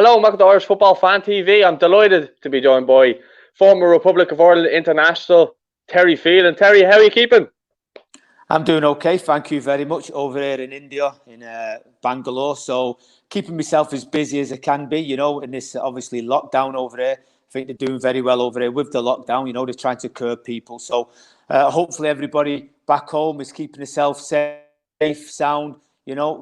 Hello, welcome to Irish Football Fan TV. I'm delighted to be joined by former Republic of Ireland international Terry Phelan. Terry, how are you keeping? I'm doing okay, thank you very much. Over here in India, in Bangalore, so keeping myself as busy as I can be, in this obviously lockdown over here. I think they're doing very well over here with the lockdown, they're trying to curb people. So hopefully everybody back home is keeping themselves safe, sound,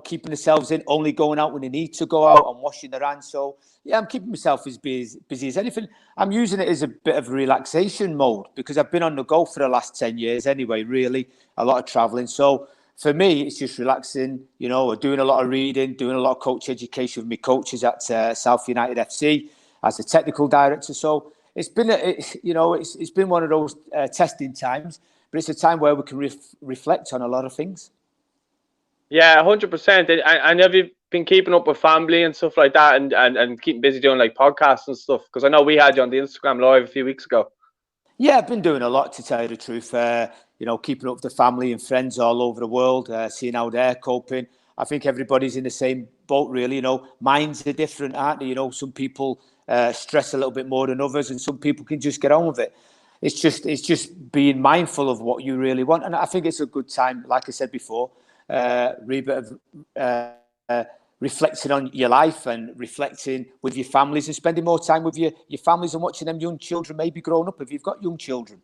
keeping themselves in, only going out when they need to go out and washing their hands. So, yeah, I'm keeping myself as busy as anything. I'm using it as a bit of a relaxation mode because I've been on the go for the last 10 years anyway, really, a lot of travelling. So for me, it's just relaxing, doing a lot of reading, doing a lot of coach education with my coaches at South United FC as a technical director. So it's been, it's been one of those testing times, but it's a time where we can reflect on a lot of things. Yeah, 100%. And have you been keeping up with family and stuff like that, and keeping busy doing like podcasts and stuff? Because I know we had you on the Instagram Live a few weeks ago. Yeah, I've been doing a lot, to tell you the truth. Keeping up with the family and friends all over the world, seeing how they're coping. I think everybody's in the same boat, really. Minds are different, aren't they? Some people stress a little bit more than others, and some people can just get on with it. It's just being mindful of what you really want, and I think it's a good time, like I said before, reflecting on your life and reflecting with your families and spending more time with your families and watching them young children maybe growing up if you've got young children.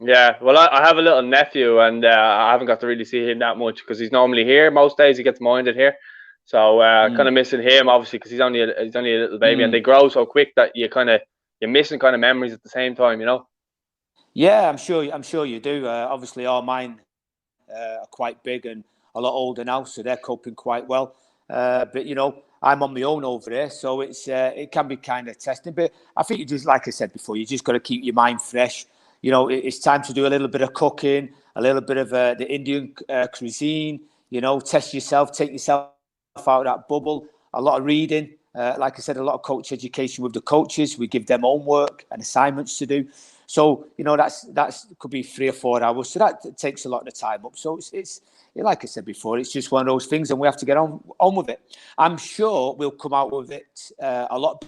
Yeah, well, I have a little nephew, and I haven't got to really see him that much because he's normally here most days. He gets minded here, so kind of missing him obviously because he's only a little baby, and they grow so quick that you're missing kind of memories at the same time, Yeah, I'm sure you do. Obviously, all mine are quite big and a lot older now, so they're coping quite well. But I'm on my own over there, so it can be kind of testing. But I think you just, like I said before, you just got to keep your mind fresh. It's time to do a little bit of cooking, a little bit of the Indian cuisine. Test yourself, take yourself out of that bubble. A lot of reading, like I said, a lot of coach education with the coaches. We give them homework and assignments to do. So that's could be 3 or 4 hours. So that takes a lot of the time up. So it's like I said before, it's just one of those things, and we have to get on with it. I'm sure we'll come out with it a lot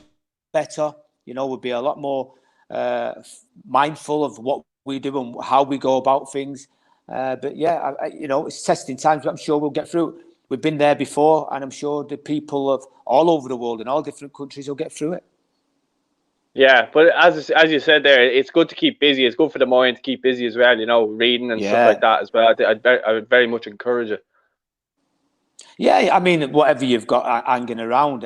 better. We'll be a lot more mindful of what we do and how we go about things. But yeah, it's testing times, but I'm sure we'll get through it. We've been there before, and I'm sure the people of all over the world in all different countries will get through it. Yeah, but as you said there, it's good to keep busy. It's good for the mind to keep busy as well, reading and stuff like that as well. I would very much encourage it. Yeah, I mean, whatever you've got hanging around,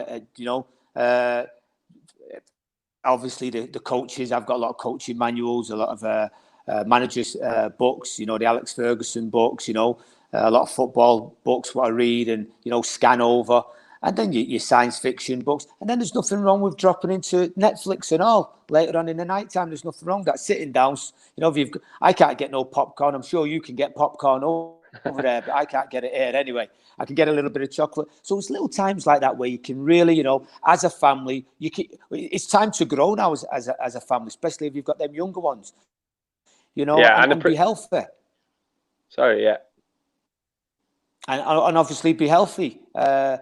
obviously the coaches, I've got a lot of coaching manuals, a lot of managers' books, the Alex Ferguson books, a lot of football books, what I read and, scan over. And then your science fiction books. And then there's nothing wrong with dropping into Netflix and all later on in the night time. There's nothing wrong with that. Sitting down, I can't get no popcorn. I'm sure you can get popcorn over there, but I can't get it here anyway. I can get a little bit of chocolate. So it's little times like that where you can really, as a family, it's time to grow now as a family, especially if you've got them younger ones, and be healthy. Sorry, yeah. And obviously be healthy, and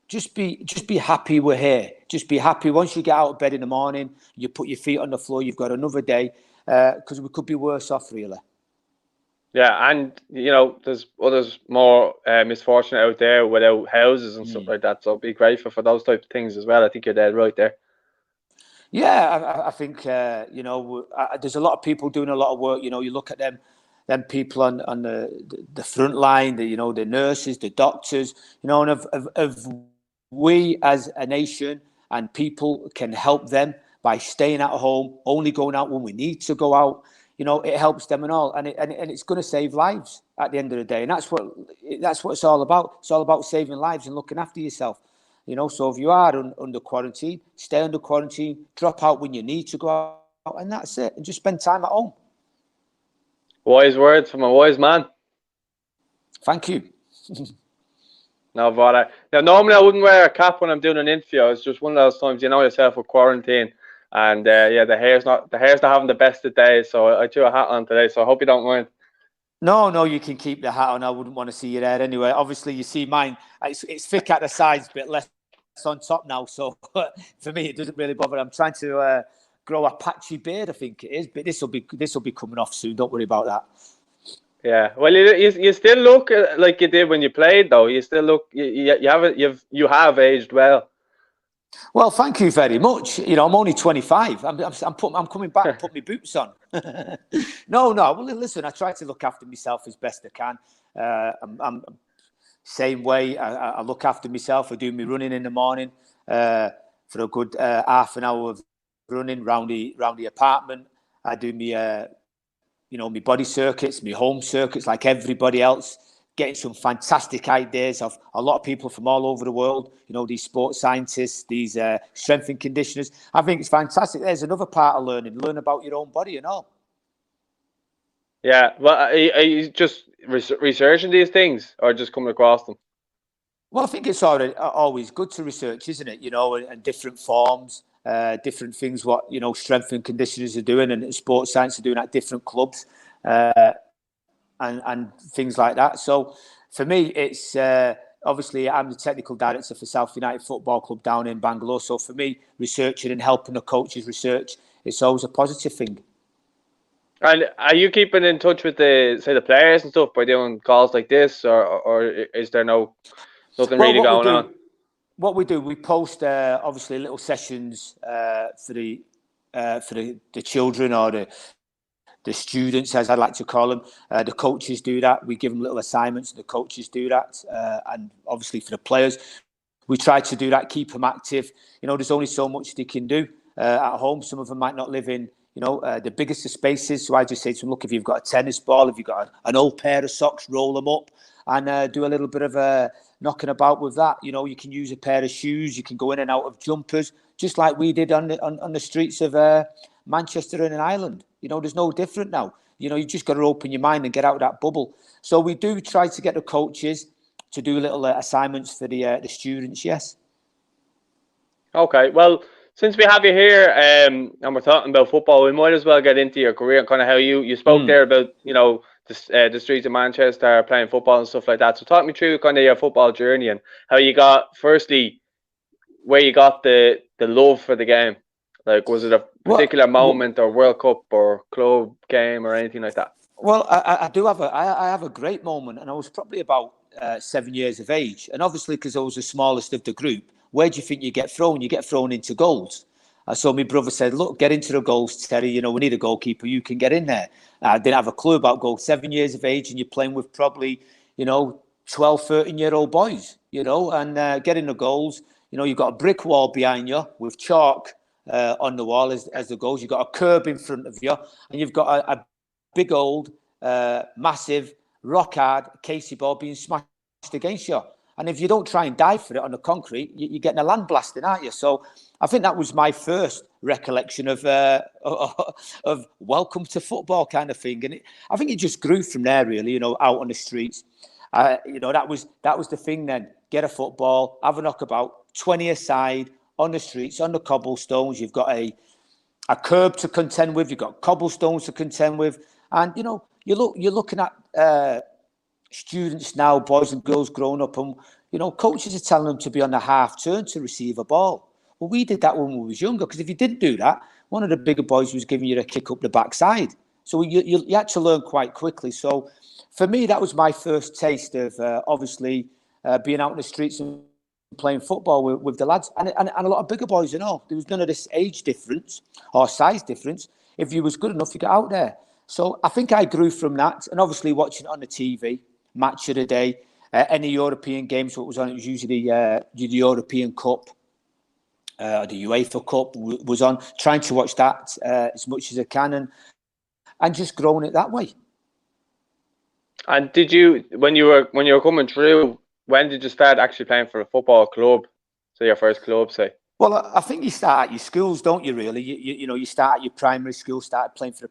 just be happy we're here. Just be happy once you get out of bed in the morning, you put your feet on the floor. You've got another day, because we could be worse off, really. Yeah, and there's others more misfortunate out there without houses and stuff like that. So be grateful for those type of things as well. I think you're dead right there. Yeah, I think there's a lot of people doing a lot of work. You look at them people on the front line, the nurses, the doctors, and if we as a nation and people can help them by staying at home, only going out when we need to go out, it helps them and all, and it's going to save lives at the end of the day, and that's what it's all about. It's all about saving lives and looking after yourself. So if you are under quarantine, stay under quarantine, drop out when you need to go out, and that's it, and just spend time at home. Wise words from a wise man. Thank you. No, but normally I wouldn't wear a cap when I'm doing an interview. It's just one of those times, yourself with quarantine, and the hair's not having the best of days. So I threw a hat on today. So I hope you don't mind. No, you can keep the hat on. I wouldn't want to see your hair anyway. Obviously, you see mine. It's thick at the sides, but less on top now. So for me, it doesn't really bother. I'm trying to grow a patchy beard, I think it is. But this will be coming off soon. Don't worry about that. Yeah, well, you still look like you did when you played, though. You still look you have aged well. Well, thank you very much. I'm only 25. I'm coming back and put my boots on. No. Well, listen, I try to look after myself as best I can. I'm same way. I look after myself. I do my running in the morning for a good half an hour of running round the apartment. I do my my body circuits, my home circuits, like everybody else. Getting some fantastic ideas of a lot of people from all over the world, these sports scientists, these strength and conditioners. I think it's fantastic. There's another part of learn about your own body and all. Yeah, well, are you just researching these things or just coming across them? Well, I think it's always good to research, isn't it? And different forms, different things, what, strength and conditioners are doing and sports science are doing at different clubs. And things like that. So for me, it's obviously I'm the technical director for South United Football Club down in Bangalore. So for me, researching and helping the coaches research, it's always a positive thing. And are you keeping in touch with the players and stuff by doing calls like this, or is there nothing really going on? What we do, we post obviously little sessions for the children or the students, as I like to call them. The coaches do that. We give them little assignments. The coaches do that. And obviously for the players, we try to do that, keep them active. There's only so much they can do at home. Some of them might not live in, the biggest of spaces. So I just say to them, look, if you've got a tennis ball, if you've got an old pair of socks, roll them up and do a little bit of knocking about with that. You can use a pair of shoes. You can go in and out of jumpers, just like we did on the streets of Manchester and in Ireland. There's no different now. You just got to open your mind and get out of that bubble. So we do try to get the coaches to do little assignments for the students, yes. Okay, well, since we have you here and we're talking about football, we might as well get into your career and kind of how you spoke there about, the streets of Manchester, playing football and stuff like that. So talk me through kind of your football journey and how you got, firstly, where you got the love for the game. Like, was it a particular moment or World Cup or club game or anything like that? Well, I do have I have a great moment, and I was probably about 7 years of age. And obviously, because I was the smallest of the group, where do you think you get thrown? You get thrown into goals. So my brother said, look, get into the goals, Terry. We need a goalkeeper. You can get in there. I didn't have a clue about goals. 7 years of age, and you're playing with probably, 12, 13-year-old boys, and get in the goals. You've got a brick wall behind you with chalk on the wall as the goals. You've got a curb in front of you, and you've got a big old, massive, rock hard Casey ball being smashed against you. And if you don't try and dive for it on the concrete, you're getting a land blasting, aren't you? So I think that was my first recollection of welcome to football kind of thing. And I think it just grew from there, really, out on the streets. That was the thing then. Get a football, have a knockabout, 20 aside, on the streets, on the cobblestones. You've got a curb to contend with. You've got cobblestones to contend with. And, you're looking at students now, boys and girls growing up, and, coaches are telling them to be on the half turn to receive a ball. Well, we did that when we was younger, because if you didn't do that, one of the bigger boys was giving you a kick up the backside. So you had to learn quite quickly. So for me, that was my first taste of, obviously, being out in the streets and playing football with the lads. And a lot of bigger boys and all. There was none of this age difference or size difference. If you was good enough, you got out there. So I think I grew from that. And obviously watching it on the TV, match of the day, any European games, what was on, it was usually the European Cup, the UEFA Cup was on. Trying to watch that as much as I can and just growing it that way. And did you, when you were coming through, when did you start actually playing for a football club? So your first club, say? Well, I think you start at your schools, don't you, really? You start at your primary school, started playing for the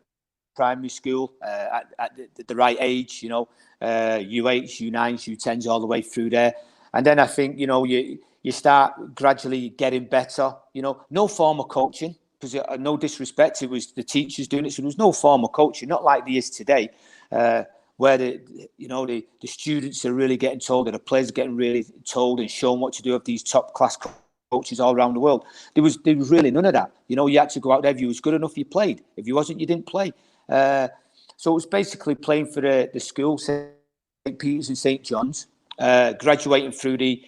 primary school at the right age, UH, U9s, U10s, all the way through there. And then I think, you start gradually getting better, no formal coaching, because no disrespect, it was the teachers doing it. So there was no formal coaching, not like there is today. where the students are really getting told, that the players are getting really told and shown what to do of these top class coaches all around the world. There was really none of that. You had to go out there. If you was good enough, you played. If you wasn't, you didn't play. So it was basically playing for the school, St. Peter's and St. John's, graduating through the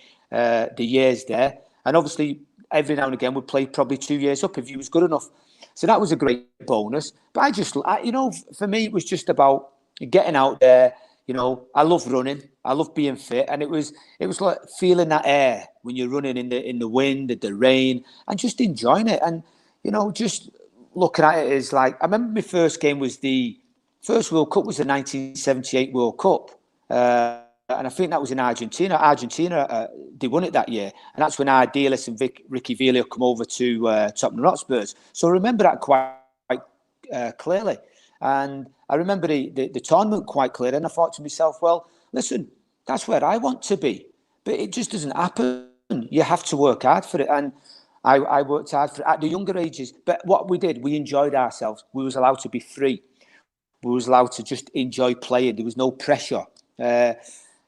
years there, and obviously every now and again would play probably 2 years up if you was good enough. So that was a great bonus. But for me, it was just about getting out there. I love running. I love being fit, and it was like feeling that air when you're running in the wind, in the rain, and just enjoying it. And just looking at it is like, I remember my first game was the first World Cup was the 1978 World Cup, and I think that was in Argentina. They won it that year, and that's when Ardiles and Ricky Villa come over to Tottenham Hotspurs. So I remember that quite clearly. And I remember the tournament quite clear. And I thought to myself, well, listen, that's where I want to be. But it just doesn't happen. You have to work hard for it. And I worked hard for it at the younger ages. But what we did, we enjoyed ourselves. We was allowed to be free. We was allowed to just enjoy playing. There was no pressure. There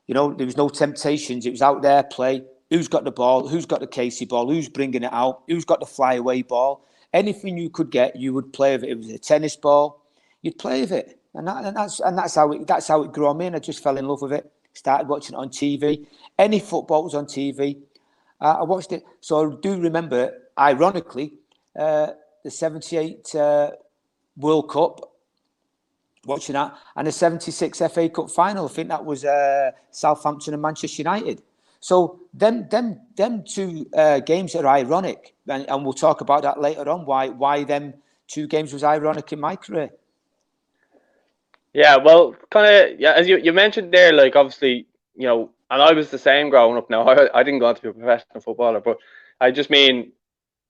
was no temptations. It was out there, play. Who's got the ball? Who's got the Casey ball? Who's bringing it out? Who's got the flyaway ball? Anything you could get, you would play with it. It was a tennis ball. You'd play with it, and that's how it grew on me. And I just fell in love with it. Started watching it on TV. Any football was on TV. I watched it. So I do remember, ironically, the '78 World Cup. Watching that, and the '76 FA Cup final. I think that was Southampton and Manchester United. So them two games are ironic, and we'll talk about that later on. Why them two games was ironic in my career. Yeah, well, kind of, yeah, as you mentioned there, like, obviously, and I was the same growing up. Now, I didn't go on to be a professional footballer, but I just mean,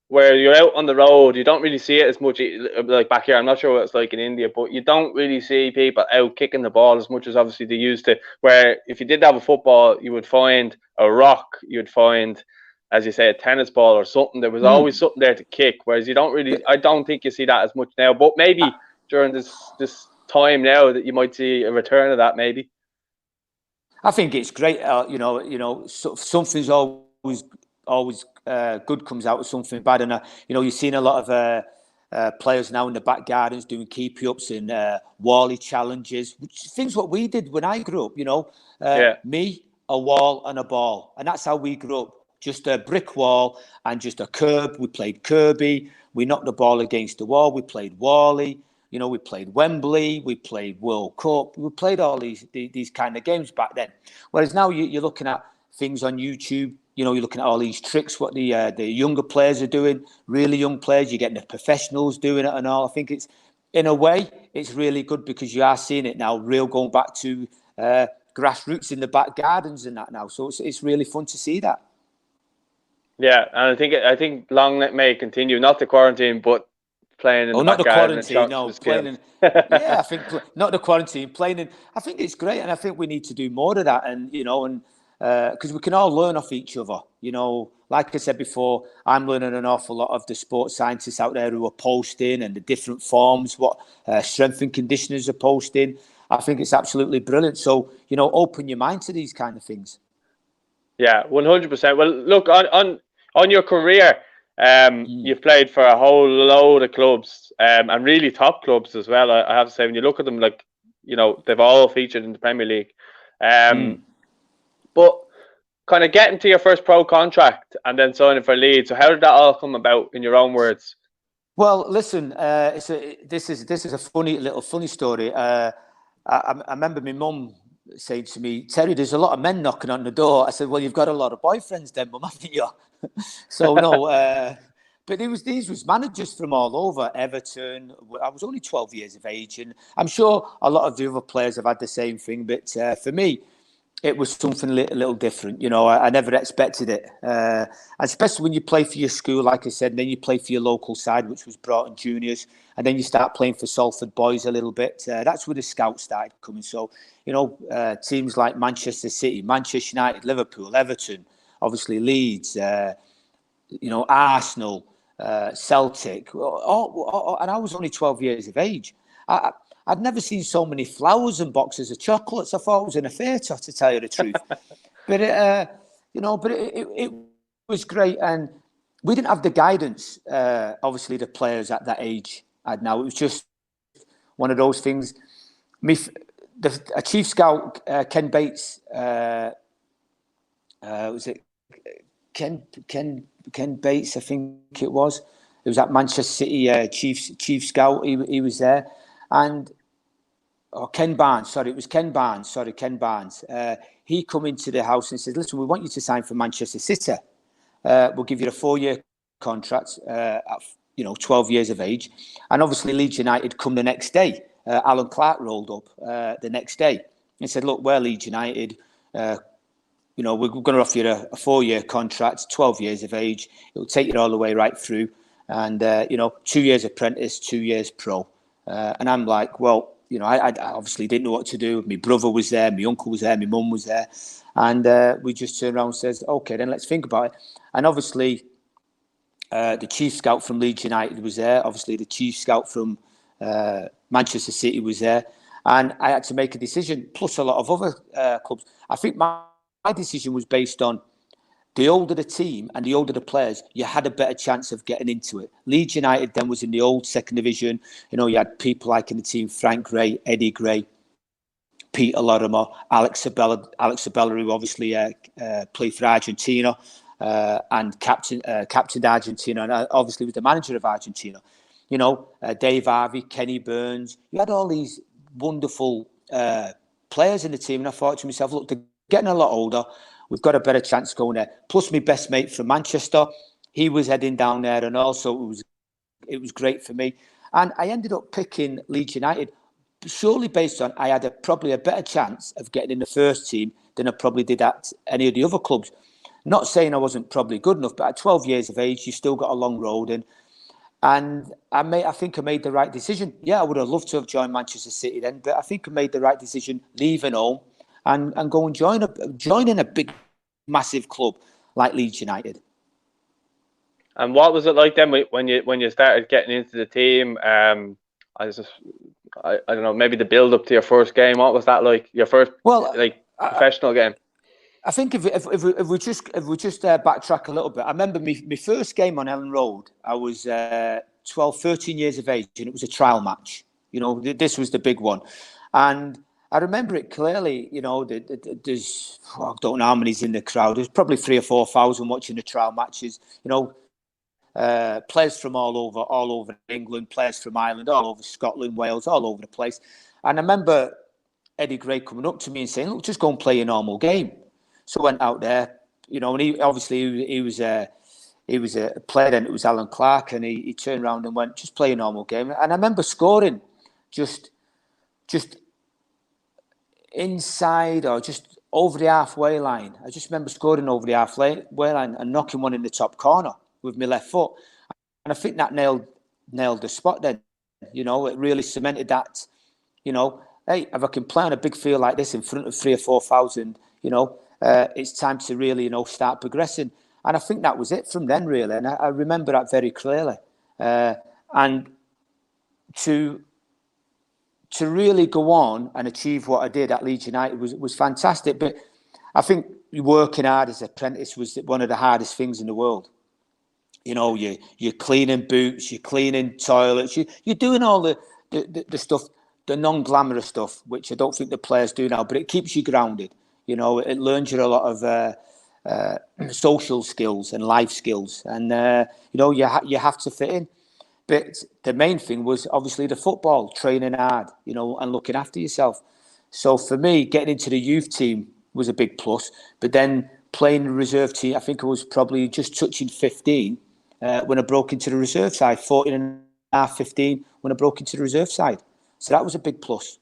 where you're out on the road, you don't really see it as much, like back here. I'm not sure what it's like in India, but you don't really see people out kicking the ball as much as obviously they used to. Where if you did have a football, you would find a rock, you would find, as you say, a tennis ball or something. There was always something there to kick. Whereas I don't think you see that as much now. But maybe during this time now that you might see a return of that, maybe. I think it's great. Something's always good comes out of something bad, and you've seen a lot of players now in the back gardens doing keep-ups and Wally challenges, things what we did when I grew up. Me, a wall, and a ball, and that's how we grew up. Just a brick wall and just a curb. We played Kirby. We knocked the ball against the wall. We played Wally. We played Wembley, we played World Cup, we played all these kind of games back then. Whereas now you're looking at things on YouTube, you're looking at all these tricks, what the younger players are doing, really young players, you're getting the professionals doing it and all. I think it's, in a way, it's really good because you are seeing it now, real going back to grassroots in the back gardens and that now. So it's really fun to see that. Yeah, and I think long may continue, not the quarantine, but playing in the not back the garden quarantine, no, playing in, I think not the quarantine, playing in. I think it's great, and I think we need to do more of that, and because we can all learn off each other. Like I said before, I'm learning an awful lot of the sports scientists out there who are posting and the different forms, what strength and conditioners are posting. I think it's absolutely brilliant. So open your mind to these kind of things. Yeah, 100%. Well, look, on your career, you've played for a whole load of clubs, and really top clubs as well. I have to say, when you look at them, like, they've all featured in the Premier League. But kind of getting to your first pro contract and then signing for Leeds. So how did that all come about, in your own words? Well, listen, this is a funny story. I remember my mum saying to me, "Terry, there's a lot of men knocking on the door." I said, "Well, you've got a lot of boyfriends then, Mum, haven't you?" So no, but these was managers from all over. Everton. I was only 12 years of age, and I'm sure a lot of the other players have had the same thing. But for me, it was something a little different. I never expected it, especially when you play for your school, like I said, and then you play for your local side, which was Broughton Juniors, and then you start playing for Salford Boys a little bit. That's where the scouts started coming. So, teams like Manchester City, Manchester United, Liverpool, Everton, obviously Leeds, Arsenal, Celtic, and I was only 12 years of age. I'd never seen so many flowers and boxes of chocolates. I thought it was in a theatre, to tell you the truth. But it was great, and we didn't have the guidance. Obviously, the players at that age had now. It was just one of those things. A chief scout, Ken Bates, was it Ken Bates? I think it was. It was at Manchester City chief scout. He was there, and Ken Barnes. Sorry, it was Ken Barnes. Sorry, Ken Barnes. He come into the house and says, "Listen, we want you to sign for Manchester City. We'll give you a 4-year contract at 12 years of age." And obviously Leeds United come the next day. Alan Clark rolled up the next day and said, "Look, we're Leeds United. We're going to offer you a 4-year contract, 12 years of age. It'll take you all the way right through. And, 2 years apprentice, 2 years pro." And I'm like, well, I obviously didn't know what to do. My brother was there, my uncle was there, my mum was there. And we just turned around and says, okay, then let's think about it. And obviously, the chief scout from Leeds United was there. Obviously, the chief scout from Manchester City was there. And I had to make a decision, plus a lot of other clubs. I think my decision was based on the older the team and the older the players, you had a better chance of getting into it. Leeds United then was in the old second division. You had people like in the team, Frank Gray, Eddie Gray, Peter Lorimer, Alex Sabella, who obviously played for Argentina and captained Argentina, and obviously was the manager of Argentina. Dave Harvey, Kenny Burns. You had all these wonderful players in the team, and I thought to myself, look, they're getting a lot older. We've got a better chance going there. Plus, my best mate from Manchester, he was heading down there, and also it was great for me. And I ended up picking Leeds United, surely based on I had probably a better chance of getting in the first team than I probably did at any of the other clubs. Not saying I wasn't probably good enough, but at 12 years of age, you still got a long road. And I think I made the right decision. Yeah, I would have loved to have joined Manchester City then, but I think I made the right decision leaving home and go and joining a big, massive club like Leeds United. And what was it like then when you started getting into the team? I don't know, maybe the build up to your first game. What was that like? Your first professional game? I think if we just backtrack a little bit, I remember my first game on Ellen Road. I was 12, 13 years of age, and it was a trial match. This was the big one, and I remember it clearly. There's I don't know how many's in the crowd. There's probably 3,000 or 4,000 watching the trial matches. Players from all over England, players from Ireland, all over Scotland, Wales, all over the place. And I remember Eddie Gray coming up to me and saying, "Look, just go and play a normal game." So I went out there, and he was a player then. It was Alan Clark, and he turned around and went, "Just play a normal game." And I remember scoring just inside or just over the halfway line. I just remember scoring over the halfway line and knocking one in the top corner with my left foot. And I think that nailed the spot then. It really cemented that, hey, if I can play on a big field like this in front of 3,000 or 4,000, it's time to really, start progressing. And I think that was it from then, really. And I remember that very clearly. And to really go on and achieve what I did at Leeds United was fantastic. But I think working hard as an apprentice was one of the hardest things in the world. You're cleaning boots, you're cleaning toilets, you're doing all the stuff, the non-glamorous stuff, which I don't think the players do now, but it keeps you grounded. It learns you a lot of social skills and life skills, and you have to fit in. But the main thing was obviously the football, training hard, and looking after yourself. So for me, getting into the youth team was a big plus. But then playing the reserve team, I think I was probably just touching 15 when I broke into the reserve side, 14 and a half, 15 when I broke into the reserve side. So that was a big plus.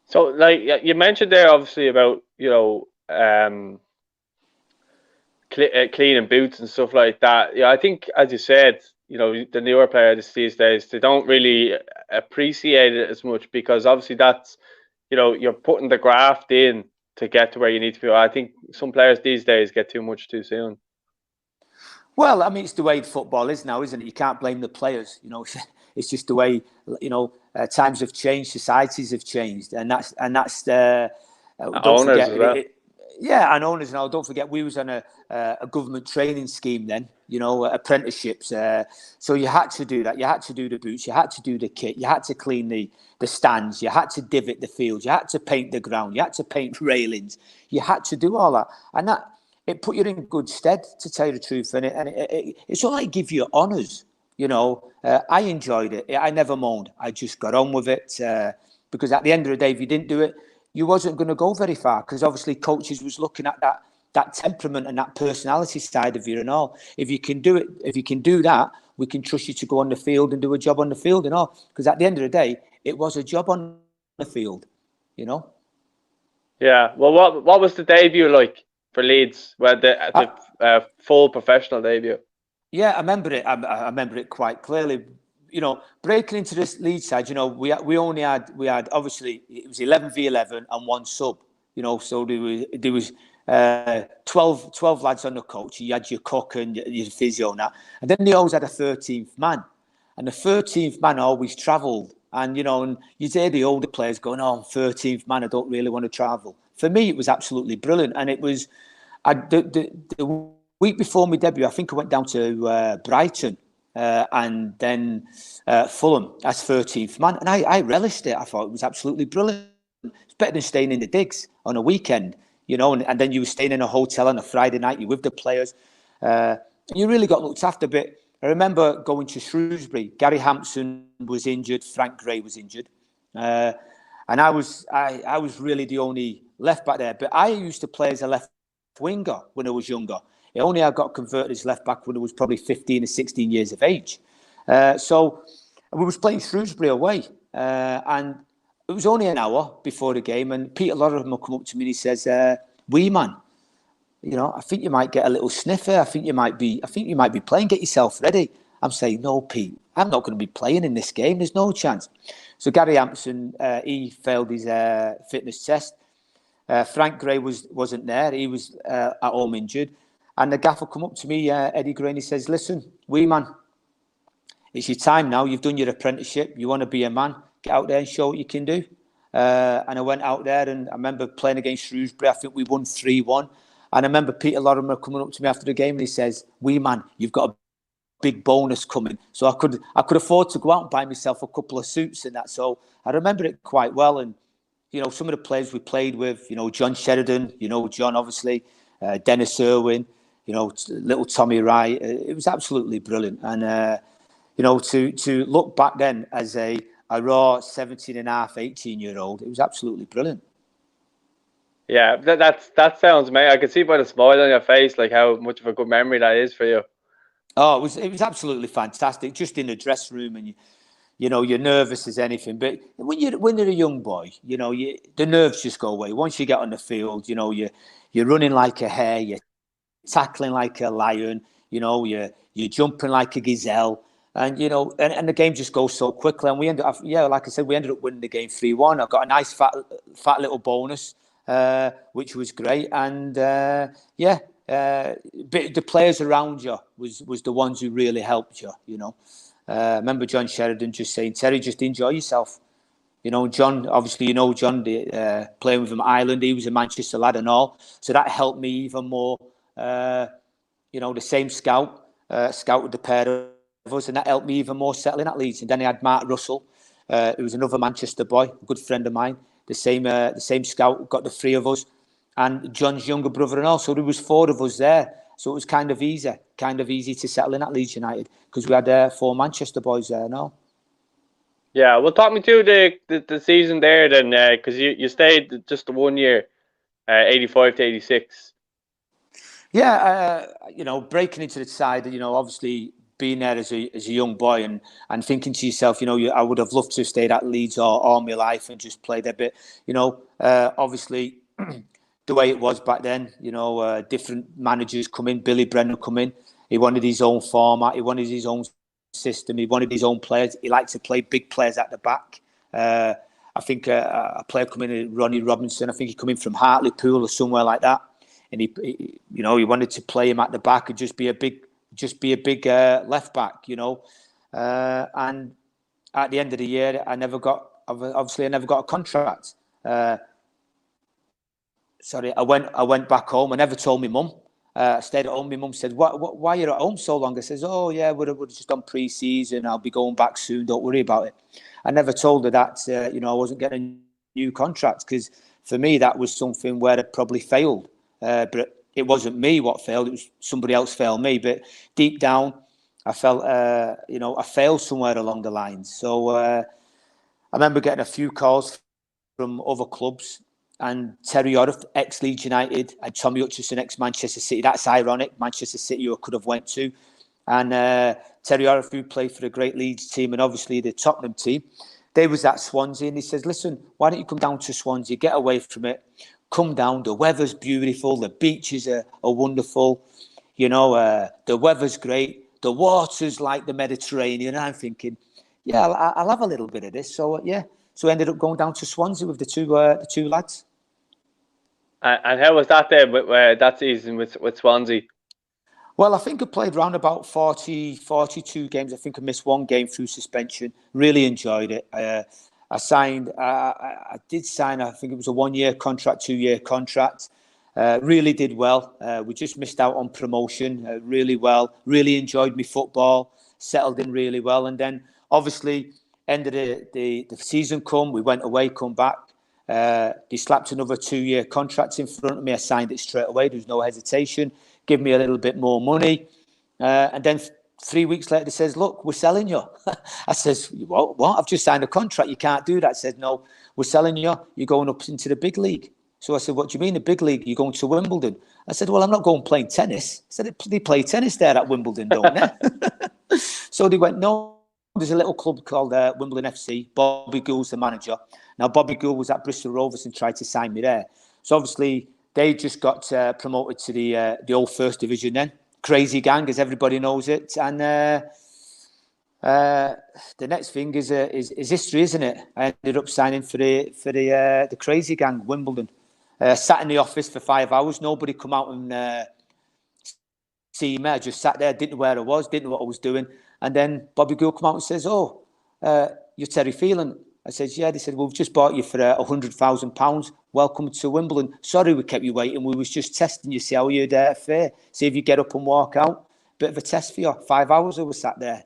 So, like you mentioned there, obviously about cleaning boots and stuff like that. Yeah, I think, as you said, the newer players these days, they don't really appreciate it as much because obviously that's, you're putting the graft in to get to where you need to be. I think some players these days get too much too soon. Well, I mean, it's the way football is now, isn't it? You can't blame the players. It's just the way, times have changed, societies have changed, and that's don't Owners forget as well. yeah, and owners now. Don't forget, we was on a government training scheme then. Apprenticeships. So you had to do that. You had to do the boots. You had to do the kit. You had to clean the stands. You had to divot the fields. You had to paint the ground. You had to paint railings. You had to do all that, and that it put you in good stead, to tell you the truth. And it's all like give you honours. I enjoyed it. I never moaned. I just got on with it because at the end of the day, if you didn't do it, you wasn't going to go very far, because obviously coaches was looking at that temperament and that personality side of you and all. If you can do it, if you can do that, we can trust you to go on the field and do a job on the field and all. Because at the end of the day, it was a job on the field, Yeah. Well, what was the debut like for Leeds? Well, the full professional debut. Yeah, I remember it. I remember it quite clearly. Breaking into this Leeds side, we had obviously it was 11v11 and one sub. So there was 12 lads on the coach. You had your cook and your physio and that, and then they always had a 13th man, and the 13th man always travelled. And and you'd hear the older players going, "Oh, 13th man, I don't really want to travel." For me, it was absolutely brilliant, and it was the week before my debut, I think I went down to Brighton and then Fulham as 13th man. And I relished it. I thought it was absolutely brilliant. It's better than staying in the digs on a weekend, and then you were staying in a hotel on a Friday night, you're with the players. You really got looked after a bit. I remember going to Shrewsbury. Gary Hampson was injured. Frank Gray was injured. And I was really the only left back there. But I used to play as a left winger when I was younger. I got converted as left back when I was probably 15 or 16 years of age. So we was playing Shrewsbury away, and it was only an hour before the game. And Peter Lorrimer will come up to me and he says, "Wee man, I think you might get a little sniffer. I think you might be playing. Get yourself ready." I'm saying, "No, Pete, I'm not going to be playing in this game. There's no chance." So Gary Hampson, he failed his fitness test. Frank Gray wasn't there. He was at home injured. And the gaffer come up to me, Eddie Gray, and he says, "Listen, wee man, it's your time now. You've done your apprenticeship. You want to be a man. Get out there and show what you can do." And I went out there, and I remember playing against Shrewsbury. I think we won 3-1. And I remember Peter Lorimer coming up to me after the game, and he says, "Wee man, you've got a big bonus coming." So I could afford to go out and buy myself a couple of suits and that. So I remember it quite well. And some of the players we played with, John Sheridan, John obviously, Denis Irwin, little Tommy Wright. It was absolutely brilliant. And to look back then as a raw 17 and a half, 18-year-old, it was absolutely brilliant. Yeah, that sounds amazing. I can see by the smile on your face like how much of a good memory that is for you. Oh, it was absolutely fantastic. Just in the dressing room, and you're nervous as anything. But when you're a young boy, the nerves just go away. Once you get on the field, you're running like a hare, you're tackling like a lion, you're jumping like a gazelle. And and the game just goes so quickly. And we ended up, like I said, we ended up winning the game 3-1. I've got a nice fat little bonus, which was great. And but the players around you was the ones who really helped you. I remember John Sheridan just saying, "Terry, just enjoy yourself." John, obviously, John, playing with him at Ireland, he was a Manchester lad and all. So that helped me even more. The same scout scouted the pair of us, and that helped me even more settling at Leeds. And then I had Mark Russell, who was another Manchester boy, a good friend of mine. The same scout got the three of us, and John's younger brother and all. So there was 4 of us there. So it was kind of easy to settle in at Leeds United because we had 4 Manchester boys there now. Yeah, well, talk me through the season there then, because you stayed just the 1 year, 85 to 86. Yeah, breaking into the side, obviously being there as a young boy and thinking to yourself, I would have loved to have stayed at Leeds all my life and just played a bit. Obviously the way it was back then, different managers come in. Billy Brennan come in. He wanted his own format. He wanted his own system. He wanted his own players. He liked to play big players at the back. I think a player coming in, Ronnie Robinson. I think he come in from Hartlepool or somewhere like that. And he wanted to play him at the back and just be a big left back, and at the end of the year, I never got a contract. Sorry, I went back home. I never told my mum. I stayed at home. My mum said, why are you at home so long? I says, oh, yeah, we're just on pre-season. I'll be going back soon. Don't worry about it. I never told her that, I wasn't getting a new contract, because for me, that was something where it probably failed. But it wasn't me what failed. It was somebody else failed me. But deep down, I felt, I failed somewhere along the lines. So I remember getting a few calls from other clubs, and Terry Orth, ex-Leeds United, and Tommy Hutchison, ex-Manchester City. That's ironic. Manchester City, you could have went to. And Terry Orth, who played for the great Leeds team and obviously the Tottenham team, they was at Swansea, and he says, listen, why don't you come down to Swansea, get away from it, come down, the weather's beautiful, the beaches are wonderful, the weather's great, the water's like the Mediterranean. And I'm thinking, yeah, I'll have a little bit of this. So, yeah. So I ended up going down to Swansea with the two lads. And how was that then with that season with Swansea? Well, I think I played around about 42 games. I think I missed one game through suspension. Really enjoyed it. I did sign, I think it was a 1-year contract, 2-year contract. Really did well. We just missed out on promotion really well. Really enjoyed my football. Settled in really well. And then, obviously, end of the season come. We went away, come back. They slapped another 2-year contract in front of me. I signed it straight away. There was no hesitation. Give me a little bit more money. And then 3 weeks later, they says, look, we're selling you. I says, what? I've just signed a contract. You can't do that. I said, no, we're selling you. You're going up into the big league. So I said, what do you mean the big league? You're going to Wimbledon. I said, well, I'm not going playing tennis. I said, they play tennis there at Wimbledon, don't they? So they went, no. There's a little club called Wimbledon FC. Bobby Gould's the manager. Now, Bobby Gould was at Bristol Rovers and tried to sign me there. So obviously, they just got promoted to the old First Division then. Crazy gang, as everybody knows it. And the next thing is history, isn't it? I ended up signing for the Crazy Gang, Wimbledon. Sat in the office for 5 hours. Nobody come out and see me. I just sat there, didn't know where I was, didn't know what I was doing. And then Bobby Gould come out and says, oh, you're Terry Phelan. I said, yeah. They said, well, we've just bought you for £100,000. Welcome to Wimbledon. Sorry we kept you waiting. We was just testing you, see how you'd fare. See if you get up and walk out. Bit of a test for you. 5 hours I was sat there.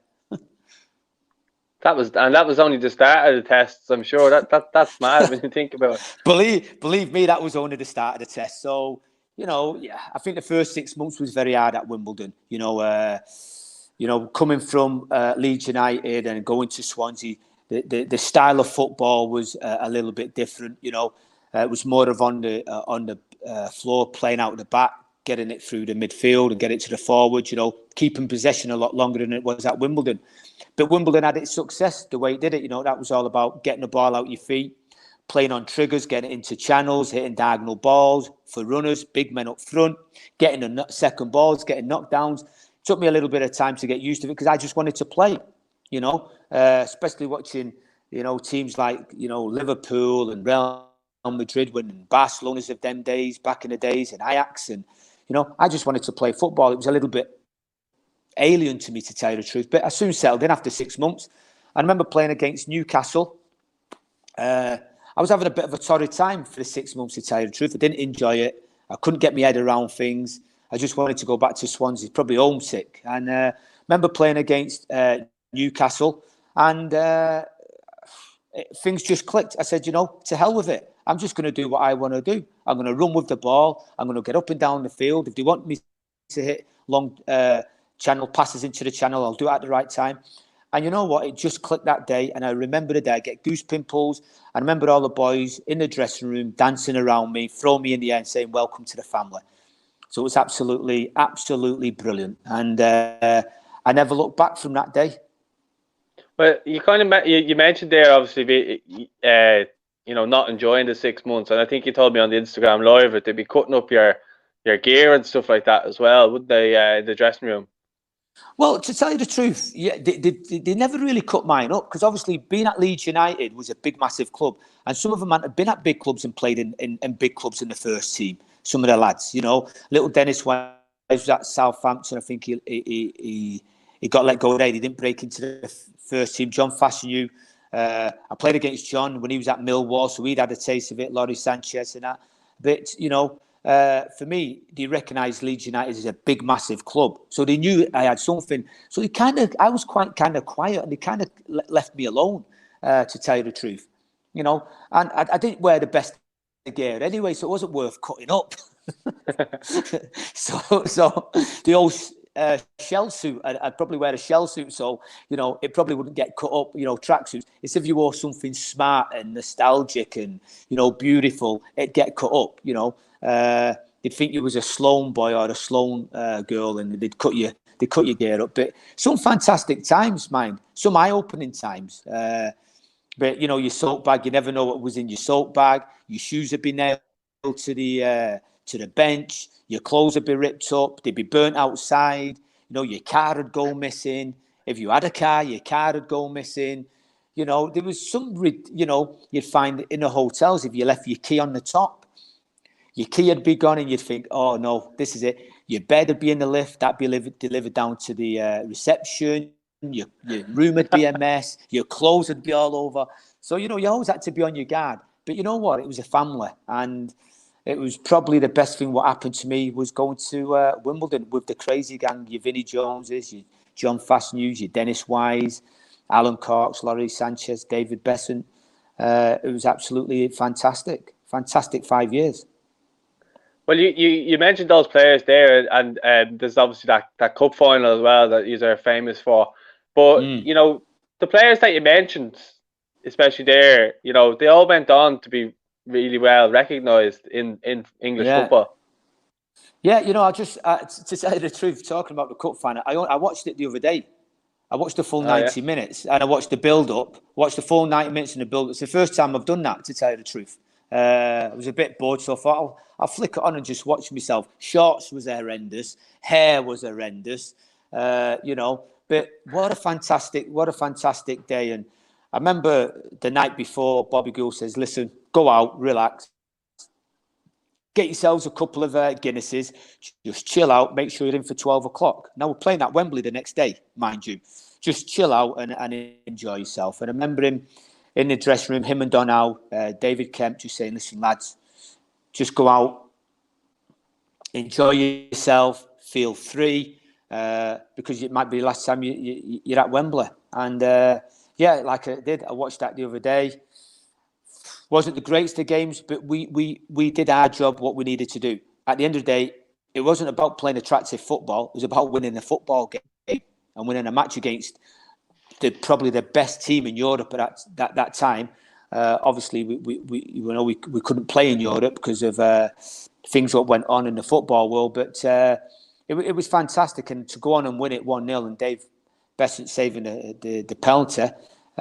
That was only the start of the tests. I'm sure that's mad when you think about it. Believe me, that was only the start of the test. So, I think the first 6 months was very hard at Wimbledon. Coming from Leeds United and going to Swansea, the style of football was a little bit different. It was more of on the floor, playing out the back, getting it through the midfield and get it to the forward. Keeping possession a lot longer than it was at Wimbledon. But Wimbledon had its success the way it did it. That was all about getting the ball out your feet, playing on triggers, getting it into channels, hitting diagonal balls for runners, big men up front, getting the second balls, getting knockdowns. Took me a little bit of time to get used to it because I just wanted to play, especially watching, teams like, Liverpool and Real Madrid winning, Barcelona's of them days, back in the days, and Ajax. And, I just wanted to play football. It was a little bit alien to me, to tell you the truth. But I soon settled in after 6 months. I remember playing against Newcastle. I was having a bit of a torrid time for the 6 months, to tell you the truth. I didn't enjoy it. I couldn't get my head around things. I just wanted to go back to Swansea, probably homesick. And remember playing against Newcastle, and things just clicked. I said, to hell with it. I'm just going to do what I want to do. I'm going to run with the ball. I'm going to get up and down the field. If they want me to hit long channel passes into the channel, I'll do it at the right time. And you know what? It just clicked that day. And I remember the day. I get goose pimples. I remember all the boys in the dressing room dancing around me, throwing me in the air and saying, welcome to the family. So it was absolutely, absolutely brilliant. And I never looked back from that day. Well, you kind of you mentioned there, obviously, not enjoying the 6 months. And I think you told me on the Instagram Live that they'd be cutting up your gear and stuff like that as well, wouldn't they, in the dressing room? Well, to tell you the truth, yeah, they never really cut mine up because obviously being at Leeds United was a big, massive club. And some of them had been at big clubs and played in big clubs in the first team. Some of the lads, little Denis was at Southampton. I think he he got let go there. He didn't break into the first team. John Fashanu, I played against John when he was at Millwall, so he'd had a taste of it. Laurie Sanchez and that. But, for me, they recognised Leeds United as a big, massive club. So they knew I had something. So I was quite kind of quiet, and they kind of left me alone, to tell you the truth. And I didn't wear the best gear anyway, so it wasn't worth cutting up. so the old shell suit, I'd probably wear a shell suit, so it probably wouldn't get cut up. Tracksuits. It's if you wore something smart and nostalgic and beautiful, it'd get cut up. They'd think you was a Sloan boy or a Sloan girl, and they'd cut your gear up. But some fantastic times, mind. Some eye-opening times. But your soap bag, you never know what was in your soap bag. Your shoes would be nailed to the bench. Your clothes would be ripped up. They'd be burnt outside. Your car would go missing. If you had a car, your car would go missing. There was some, you'd find in the hotels, if you left your key on the top, your key would be gone, and you'd think, oh no, this is it. Your bed would be in the lift. That'd be delivered down to the reception. Your room would be a mess. Your clothes would be all over. So, you always had to be on your guard. But you know what? It was a family. And it was probably the best thing what happened to me was going to Wimbledon with the crazy gang, your Vinnie Joneses, your John Fastnews, your Dennis Wise, Alan Corks, Laurie Sanchez, David Besant. It was absolutely fantastic. Fantastic 5 years. Well, you mentioned those players there, and there's obviously that cup final as well that you are famous for. But the players that you mentioned, especially there, they all went on to be really well recognised in English football. Yeah, I just to tell you the truth, talking about the cup final, I watched it the other day. I watched the full 90 minutes, and I watched the build-up. Watched the full 90 minutes in the build-up. It's the first time I've done that, to tell you the truth. I was a bit bored, so I thought I'll flick it on and just watch myself. Shorts was horrendous, hair was horrendous, But what a fantastic day! And I remember the night before, Bobby Gould says, "Listen, go out, relax, get yourselves a couple of Guinnesses, just chill out, make sure you're in for 12 o'clock." Now, we're playing at Wembley the next day, mind you. Just chill out and enjoy yourself. And I remember him in the dressing room, him and Donald, David Kemp, just saying, "Listen, lads, just go out, enjoy yourself, feel free, because it might be the last time you're at Wembley." And like I did, I watched that the other day. Wasn't the greatest of games, but we did our job, what we needed to do. At the end of the day, it wasn't about playing attractive football. It was about winning a football game and winning a match against probably the best team in Europe at that time. Obviously, we couldn't play in Europe because of things that went on in the football world. But it was fantastic, and to go on and win it 1-0, and Dave Besant saving the penalty.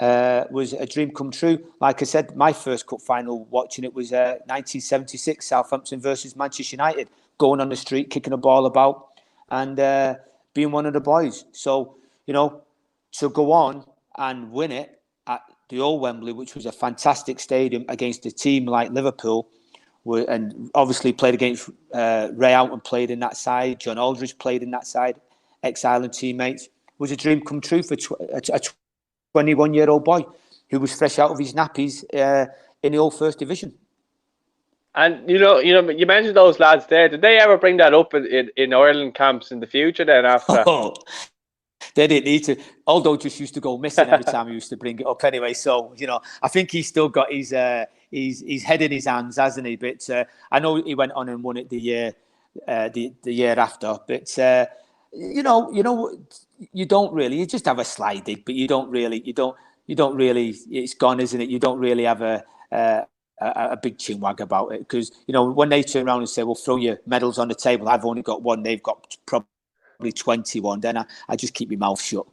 Was a dream come true. Like I said, my first cup final watching it was 1976, Southampton versus Manchester United, going on the street, kicking a ball about, and being one of the boys. So, to go on and win it at the old Wembley, which was a fantastic stadium, against a team like Liverpool, and obviously played against Ray Houghton, played in that side, John Aldridge played in that side, ex-Ireland teammates, was a dream come true for a 21-year-old boy who was fresh out of his nappies in the old First Division. And you mentioned those lads there. Did they ever bring that up in Ireland camps in the future? Then after, they didn't need to. Aldo just used to go missing every time he used to bring it up. Anyway, so I think he's still got his head in his hands, hasn't he? But I know he went on and won it the year after. But you don't really. You just have a slide dig, but you don't really. It's gone, isn't it? You don't really have a big chinwag about it, because when they turn around and say, "Well, throw your medals on the table," I've only got one, they've got probably 21. Then I just keep my mouth shut.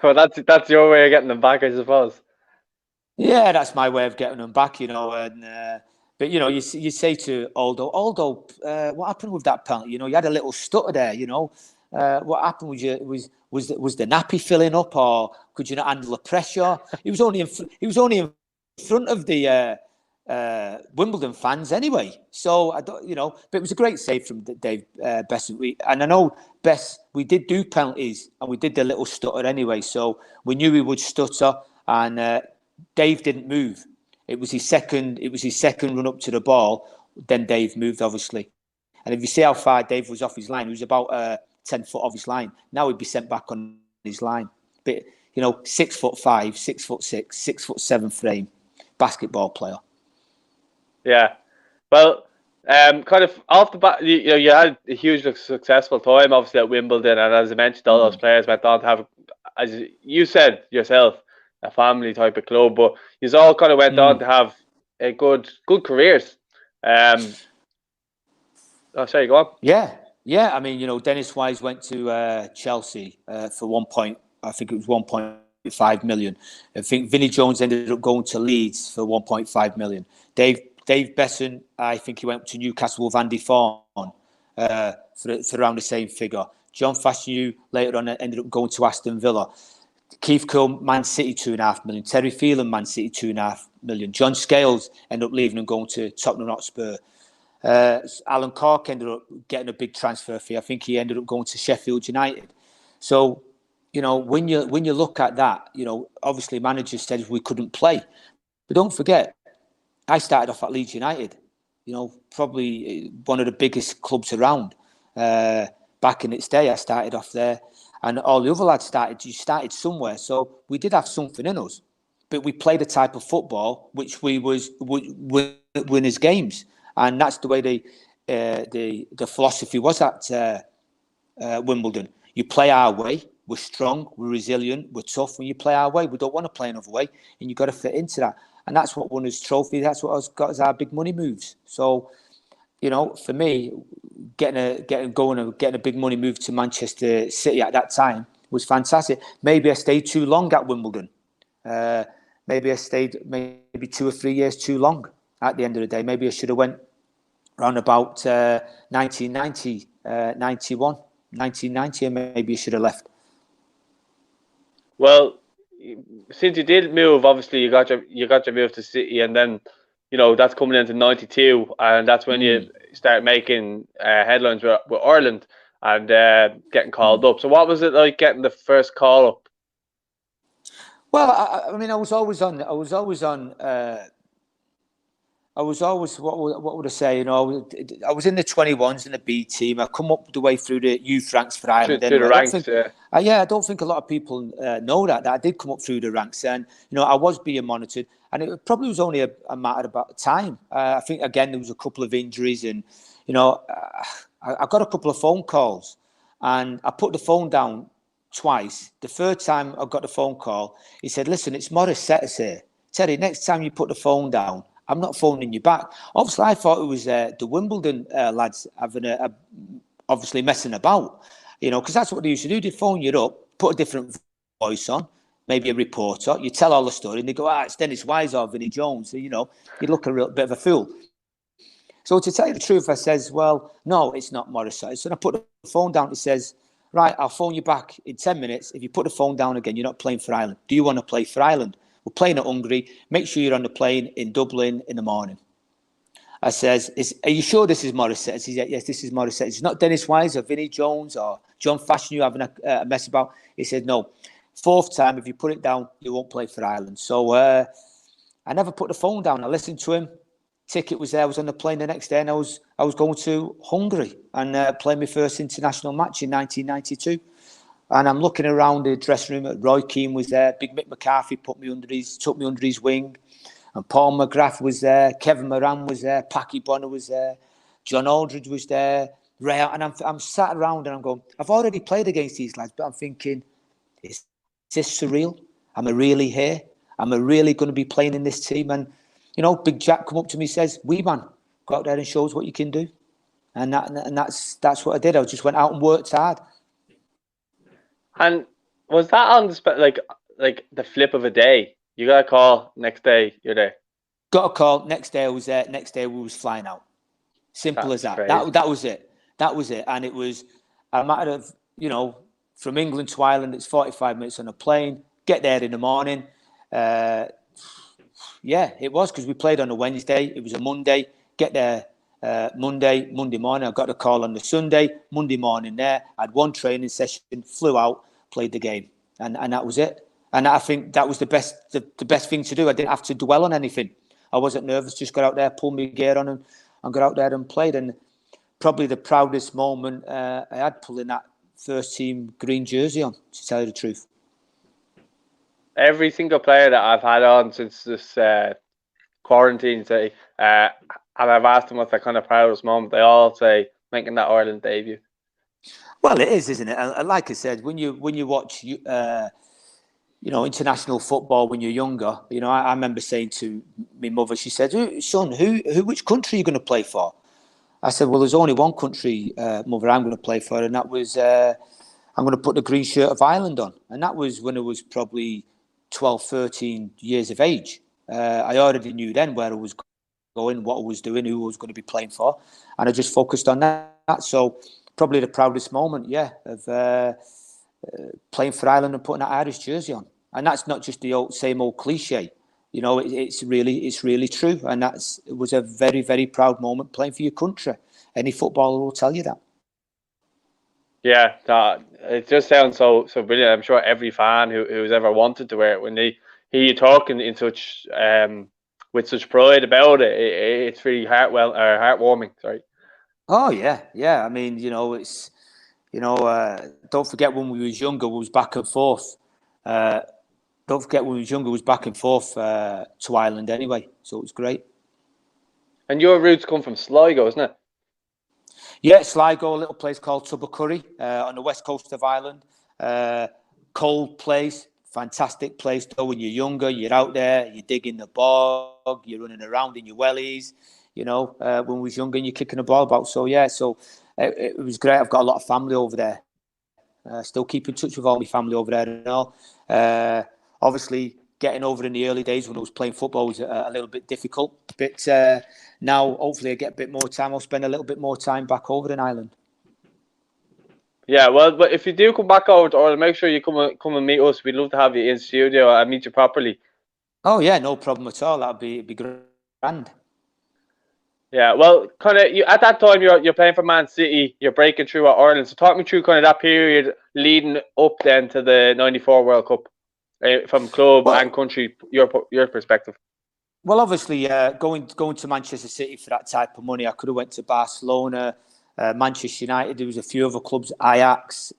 Well, that's your way of getting them back, I suppose. Yeah, that's my way of getting them back. And but you say to Aldo, what happened with that penalty? You had a little stutter there. What happened? Was the nappy filling up, or could you not handle the pressure? He was only in front of the Wimbledon fans anyway. So I don't, but it was a great save from Dave Bess. And I know Bess, we did do penalties and we did the little stutter anyway. So we knew he would stutter, and Dave didn't move. It was his second run up to the ball. Then Dave moved, obviously. And if you see how far Dave was off his line, he was about 10 foot off his line. Now he'd be sent back on his line. But 6'5", 6'6", 6'7" frame, basketball player. Yeah, well, kind of off the bat, you had a hugely successful time, obviously, at Wimbledon, and as I mentioned, all those players went on to have, as you said yourself, a family type of club. But you all kind of went on to have a good careers. Sorry, go on. Yeah. I mean, Dennis Wise went to Chelsea for 1.5 million. I think Vinnie Jones ended up going to Leeds for 1.5 million. Dave Besson, I think he went to Newcastle with Andy Thorne for around the same figure. John Fashanu later on ended up going to Aston Villa. Keith Cole, Man City, 2.5 million. Terry Phelan, Man City, 2.5 million. John Scales ended up leaving and going to Tottenham Hotspur. Alan Cork ended up getting a big transfer fee. I think he ended up going to Sheffield United. So, when you look at that, obviously managers said we couldn't play. But don't forget, I started off at Leeds United, probably one of the biggest clubs around. Back in its day, I started off there. And all the other lads started somewhere. So we did have something in us. But we played a type of football which would win his games. And that's the way the philosophy was at Wimbledon. You play our way. We're strong. We're resilient. We're tough. When you play our way, we don't want to play another way. And you've got to fit into that. And that's what won us trophy. That's what got us our big money moves. So, for me, getting a big money move to Manchester City at that time was fantastic. Maybe I stayed too long at Wimbledon. Maybe I stayed maybe 2 or 3 years too long at the end of the day. Maybe I should have went around about 1990, 91, 1990, and maybe I should have left. Well, since you did move, obviously you got your move to City, and then that's coming into '92, and that's when you start making headlines with Ireland and getting called up. So what was it like getting the first call up? Well, I mean, I was always what would I say? I was in the 21s in the B team. I come up the way through the youth ranks for Ireland. Through the ranks, I don't think a lot of people know that I did come up through the ranks, and I was being monitored, and it probably was only a matter about time. I think again there was a couple of injuries, and I got a couple of phone calls, and I put the phone down twice. The third time I got the phone call, he said, "Listen, it's Morris Setters here. Terry, next time you put the phone down, I'm not phoning you back." Obviously, I thought it was the Wimbledon lads having obviously messing about, because that's what they used to do. They'd phone you up, put a different voice on, maybe a reporter. You tell all the story, and they go, "It's Denis Wise or Vinnie Jones." So, you look a real bit of a fool. So to tell you the truth, I says, "Well, no, it's not Morris." So I put the phone down. It says, "Right, I'll phone you back in 10 minutes. If you put the phone down again, you're not playing for Ireland. Do you want to play for Ireland? We're playing at Hungary. Make sure you're on the plane in Dublin in the morning." I says, "Are you sure this is Morissette?" He said, "Yes, this is Morissette. It's not Dennis Wise or Vinnie Jones or John Fashanu having a mess about." He said, "No. Fourth time, if you put it down, you won't play for Ireland." So I never put the phone down. I listened to him. Ticket was there. I was on the plane the next day, and I was going to Hungary and playing my first international match in 1992. And I'm looking around the dressing room. Roy Keane was there. Big Mick McCarthy took me under his wing. And Paul McGrath was there. Kevin Moran was there. Packy Bonner was there. John Aldridge was there. Ray, and I'm sat around and I'm going, I've already played against these lads, but I'm thinking, is this surreal? Am I really here? Am I really going to be playing in this team? And, Big Jack come up to me and says, "Wee man, go out there and show us what you can do." And that's what I did. I just went out and worked hard. And was that on the like the flip of a day? You got a call, next day you're there. Got a call, next day I was there. Next day we was flying out. Simple as that. That was it. That was it. And it was a matter of from England to Ireland, it's 45 minutes on a plane. Get there in the morning. Yeah, it was, because we played on a Wednesday. It was a Monday. Get there Monday morning. I got a call on the Sunday. Monday morning there. I had one training session, flew out, played the game, and that was it. And I think that was the best thing to do. I didn't have to dwell on anything. I wasn't nervous. Just got out there, pulled my gear on, and got out there and played. And probably the proudest moment I had, pulling that first team green jersey on, to tell you the truth. Every single player that I've had on since this quarantine, say, and I've asked them what's their kind of proudest moment, they all say making that Ireland debut. Well, it is, isn't it? And like I said, when you watch international football when you're younger, I remember saying to my mother, she said, "Son, which country are you going to play for?" I said, "Well, there's only one country, mother, I'm going to play for, and that was I'm going to put the green shirt of Ireland on." And that was when I was probably 12, 13 years of age. I already knew then where I was going, what I was doing, who I was going to be playing for, and I just focused on that. So probably the proudest moment, of playing for Ireland and putting that Irish jersey on. And that's not just the same old cliche. It's really true. And it was a very, very proud moment playing for your country. Any footballer will tell you that. Yeah, it just sounds so brilliant. I'm sure every fan who's ever wanted to wear it, when they hear you talking in such with such pride about it, it's really heartwarming. Sorry. Oh yeah. I mean, it's don't forget when we was younger, we was back and forth. Don't forget when we was younger, we was back and forth to Ireland anyway. So it was great. And your roots come from Sligo, isn't it? Yeah, Sligo, a little place called Tubbercurry on the west coast of Ireland. Cold place, fantastic place though. When you're younger, you're out there, you're digging the bog, you're running around in your wellies. When we was younger, and you're kicking the ball about. So yeah, it was great. I've got a lot of family over there. Still keep in touch with all my family over there and all. Obviously, getting over in the early days when I was playing football was a little bit difficult. But now, hopefully, I get a bit more time. I'll spend a little bit more time back over in Ireland. Yeah, well, but if you do come back over to Ireland, make sure you come and meet us. We'd love to have you in studio and meet you properly. Oh yeah, no problem at all. That'd be grand. Yeah, well, kind of, you at that time you're playing for Man City, you're breaking through at Ireland. So talk me through kind of that period leading up then to the '94 World Cup, from club and country, your perspective. Well, obviously, going to Manchester City for that type of money, I could have went to Barcelona, Manchester United. There was a few other clubs, Ajax,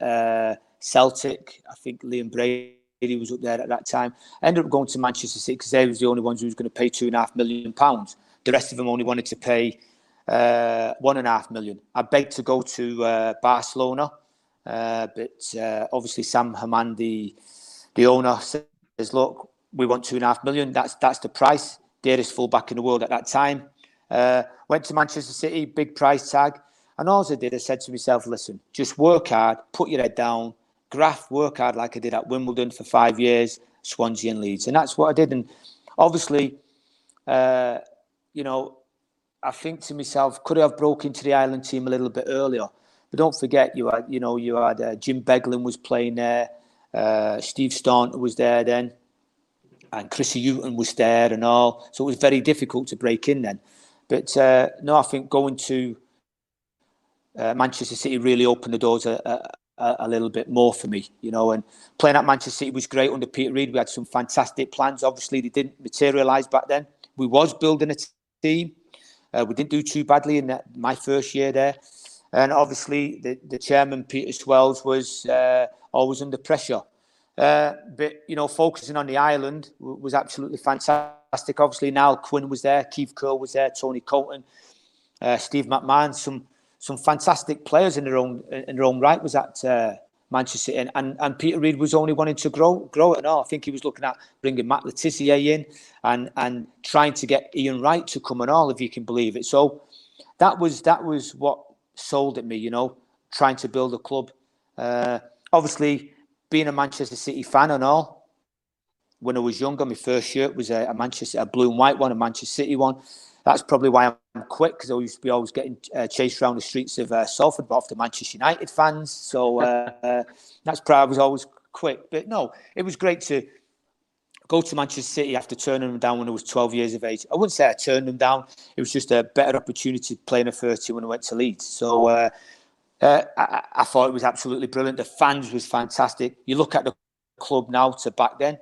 Celtic. I think Liam Brady was up there at that time. I ended up going to Manchester City because they was the only ones who was going to pay £2.5 million. The rest of them only wanted to pay £1.5 million. I begged to go to Barcelona, but obviously Sam Hammam, the owner, says, "Look, we want £2.5 million. That's the price." Dearest fullback in the world at that time. Went to Manchester City, big price tag. And all I did, I said to myself, "Listen, just work hard, put your head down, graft, work hard like I did at Wimbledon for 5 years, Swansea and Leeds." And that's what I did. And obviously, I think to myself, could I have broke into the Ireland team a little bit earlier? But don't forget, you had Jim Beglin was playing there, Steve Staunton was there then, and Chrissy Houghton was there and all. So it was very difficult to break in then. But no, I think going to Manchester City really opened the doors a little bit more for me, and playing at Manchester City was great under Peter Reid. We had some fantastic plans. Obviously, they didn't materialise back then. We was building a team. We didn't do too badly in my first year there. And obviously, the chairman, Peter Swells, was always under pressure. But, focusing on the island was absolutely fantastic. Obviously, Niall Quinn was there, Keith Curl was there, Tony Colton, Steve McMahon, some fantastic players in their own right was at Manchester City. And Peter Reid was only wanting to grow it and all. I think he was looking at bringing Matt Le Tissier in and trying to get Ian Wright to come and all, if you can believe it. So that was what sold at me, trying to build a club. Obviously, being a Manchester City fan and all, when I was younger, my first shirt was a blue and white one, a Manchester City one. That's probably why I'm quick, because I used to be always getting chased around the streets of Salford by the Manchester United fans. So that's probably I was always quick. But no, it was great to go to Manchester City after turning them down when I was 12 years of age. I wouldn't say I turned them down. It was just a better opportunity to play in a first team when I went to Leeds. So I thought it was absolutely brilliant. The fans was fantastic. You look at the club now to back then.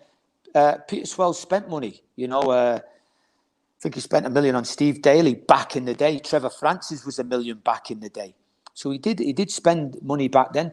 Peter Swell spent money. I think he spent $1 million on Steve Daly back in the day. Trevor Francis was $1 million back in the day. So he did spend money back then,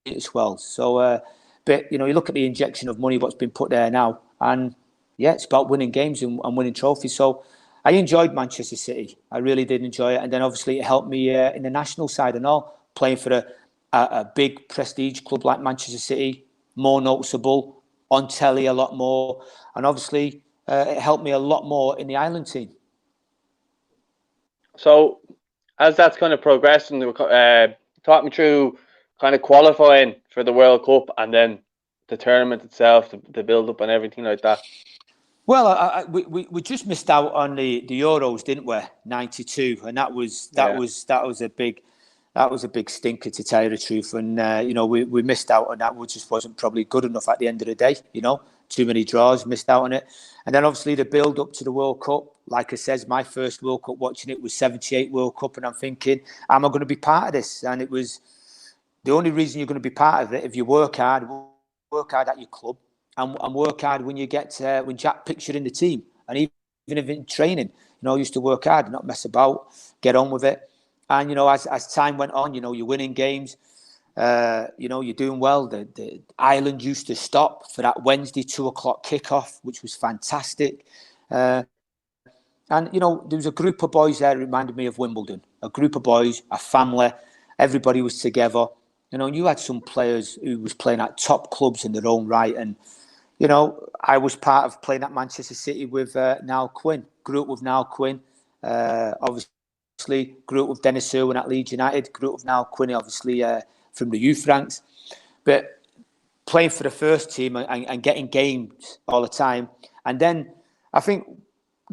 Peter Swell. So, but you look at the injection of money, what's been put there now, and yeah, it's about winning games and winning trophies. So I enjoyed Manchester City. I really did enjoy it, and then obviously it helped me in the national side and all, playing for a big prestige club like Manchester City, more noticeable on telly a lot more, and obviously it helped me a lot more in the Ireland team. So, as that's kind of progressed, and talk me through kind of qualifying for the World Cup and then the tournament itself, the build up and everything like that. Well, we just missed out on the Euros, didn't we? '92, and that was a big stinker, to tell you the truth. And we missed out on that. We just wasn't probably good enough at the end of the day. Too many draws, missed out on it. And then obviously the build up to the World Cup. Like I said, my first World Cup watching it was '78 World Cup, and I'm thinking, am I going to be part of this? And it was the only reason you're going to be part of it if you work hard at your club. And work hard when you get when Jack picks you in the team, and even if in training, I used to work hard, not mess about, get on with it. And as time went on, you're winning games, you're doing well. The Ireland used to stop for that Wednesday 2:00 kickoff, which was fantastic. And there was a group of boys there that reminded me of Wimbledon. A group of boys, a family, everybody was together. You had some players who was playing at top clubs in their own right, and I was part of playing at Manchester City with Niall Quinn. Grew up with Niall Quinn. Obviously, grew up with Denis Irwin at Leeds United. Grew up with Niall Quinn, obviously, from the youth ranks. But playing for the first team and getting games all the time. And then I think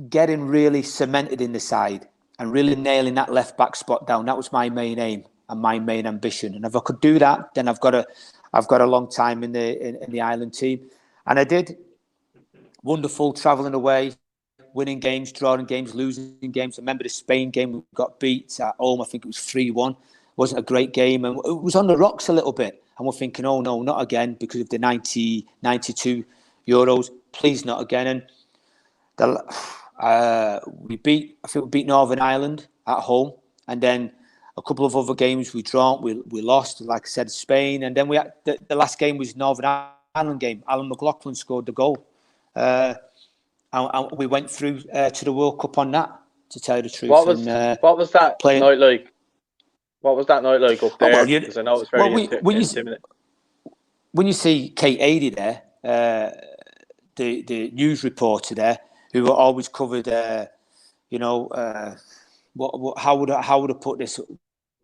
getting really cemented in the side and really nailing that left-back spot down, that was my main aim and my main ambition. And if I could do that, then I've got a long time in the Ireland team. And I did. Wonderful, travelling away, winning games, drawing games, losing games. I remember the Spain game, we got beat at home. I think it was 3-1. It wasn't a great game. And it was on the rocks a little bit. And we're thinking, oh, no, not again, because of the 92 Euros. Please, not again. And we beat Northern Ireland at home. And then a couple of other games we drawn, we lost, like I said, Spain. And then we had the last game was Northern Ireland game. Alan McLaughlin scored the goal. And we went through to the World Cup on that, to tell you the truth. What was that night like? What was that night like up there? Because I know it's very intimidating. When you see Kate Adey there, the news reporter there, who always covered, how would I put this?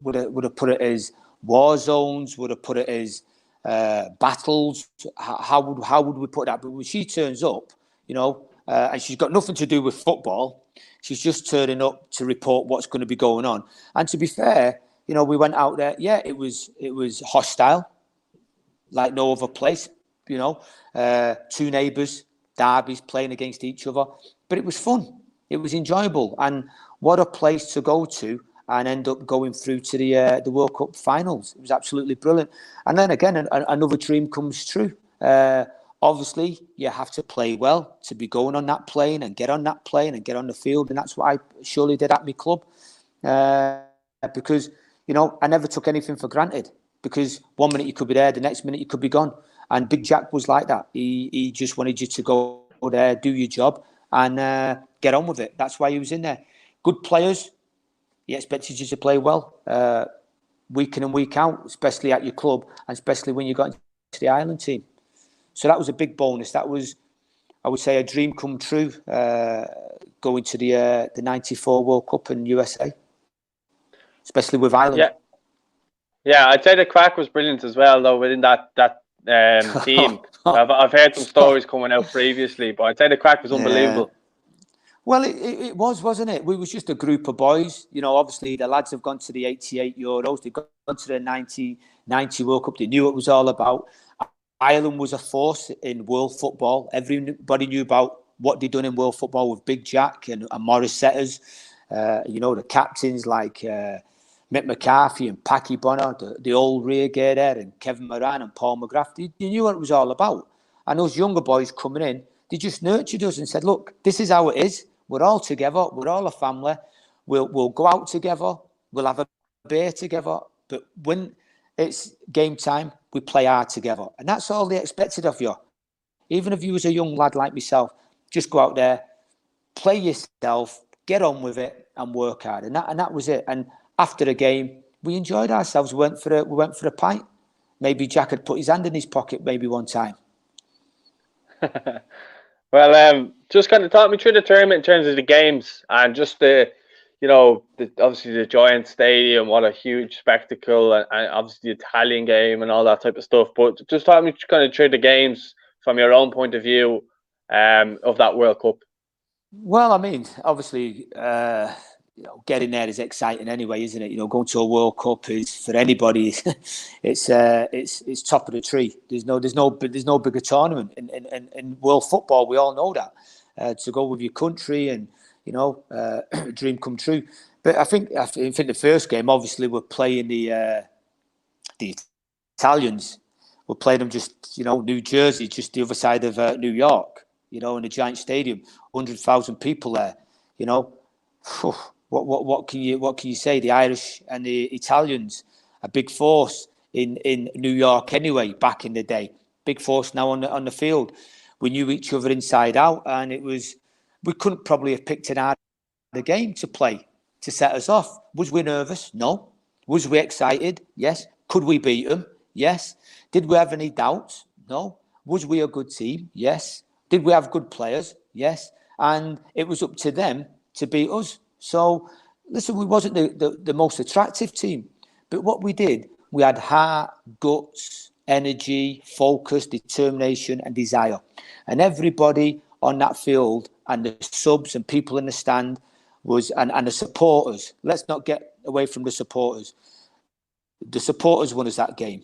Would I put it as war zones? Would I put it as battles? How would we put that? But when she turns up, and she's got nothing to do with football, she's just turning up to report what's going to be going on. And to be fair, we went out there. Yeah, it was hostile, like no other place. Two neighbours, derbies playing against each other, but it was fun. It was enjoyable, and what a place to go to and end up going through to the World Cup finals. It was absolutely brilliant. And then again, another dream comes true. Obviously, you have to play well to be going on that plane and get on that plane and get on the field. And that's what I surely did at my club. Because, I never took anything for granted. Because 1 minute you could be there, the next minute you could be gone. And Big Jack was like that. He just wanted you to go there, do your job, and get on with it. That's why he was in there. Good players. He expected you to play well, week in and week out, especially at your club, and especially when you got into the Ireland team. So that was a big bonus. That was, I would say, a dream come true, going to the '94 World Cup in USA, especially with Ireland. Yeah, I'd say the crack was brilliant as well, though, within that team. I've heard some stories coming out previously, but I'd say the crack was unbelievable. Well, it was, wasn't it? We was just a group of boys. Obviously the lads have gone to the '88 Euros. They've gone to the '90 World Cup. They knew what it was all about. Ireland was a force in world football. Everybody knew about what they'd done in world football with Big Jack and Morris Setters. The captains like Mick McCarthy and Packy Bonner, the old rearguard there, and Kevin Moran and Paul McGrath. They knew what it was all about. And those younger boys coming in, they just nurtured us and said, look, this is how it is. We're all together. We're all a family. We'll go out together. We'll have a beer together. But when it's game time, we play hard together. And that's all they expected of you. Even if you was a young lad like myself, just go out there, play yourself, get on with it and work hard. And that was it. And after the game, we enjoyed ourselves. We went for a pint. Maybe Jack had put his hand in his pocket maybe one time. Well, just kind of talk me through the tournament in terms of the games and just obviously the giant stadium, what a huge spectacle, and obviously the Italian game and all that type of stuff. But just talk me kind of through the games from your own point of view of that World Cup. Well, I mean, obviously, getting there is exciting anyway, isn't it? Going to a World Cup is for anybody. It's top of the tree. There's no bigger tournament in world football. We all know that to go with your country and dream come true. But I think the first game, obviously, we're playing the Italians. We're playing them just New Jersey, just the other side of New York. In a giant stadium, 100,000 people there. What can you say? The Irish and the Italians, a big force in New York anyway. Back in the day, big force now on the field. We knew each other inside out, and we couldn't probably have picked an harder game to play to set us off. Was we nervous? No. Was we excited? Yes. Could we beat them? Yes. Did we have any doubts? No. Was we a good team? Yes. Did we have good players? Yes. And it was up to them to beat us. So, listen, we wasn't the most attractive team. But what we did, we had heart, guts, energy, focus, determination and desire. And everybody on that field and the subs and people in the stand and the supporters. Let's not get away from the supporters. The supporters won us that game.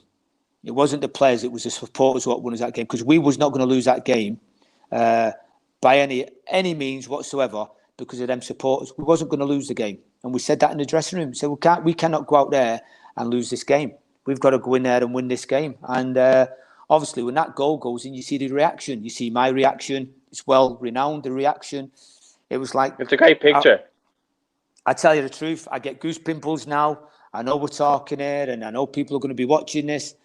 It wasn't the players, it was the supporters what won us that game, because we was not going to lose that game by any means whatsoever because of them supporters. We wasn't going to lose the game. And we said that in the dressing room. So we cannot go out there and lose this game. We've got to go in there and win this game. And obviously when that goal goes in, you see the reaction. You see my reaction. It's well renowned, the reaction. It was like... It's a great picture. I tell you the truth, I get goose pimples now. I know we're talking here and I know people are going to be watching this.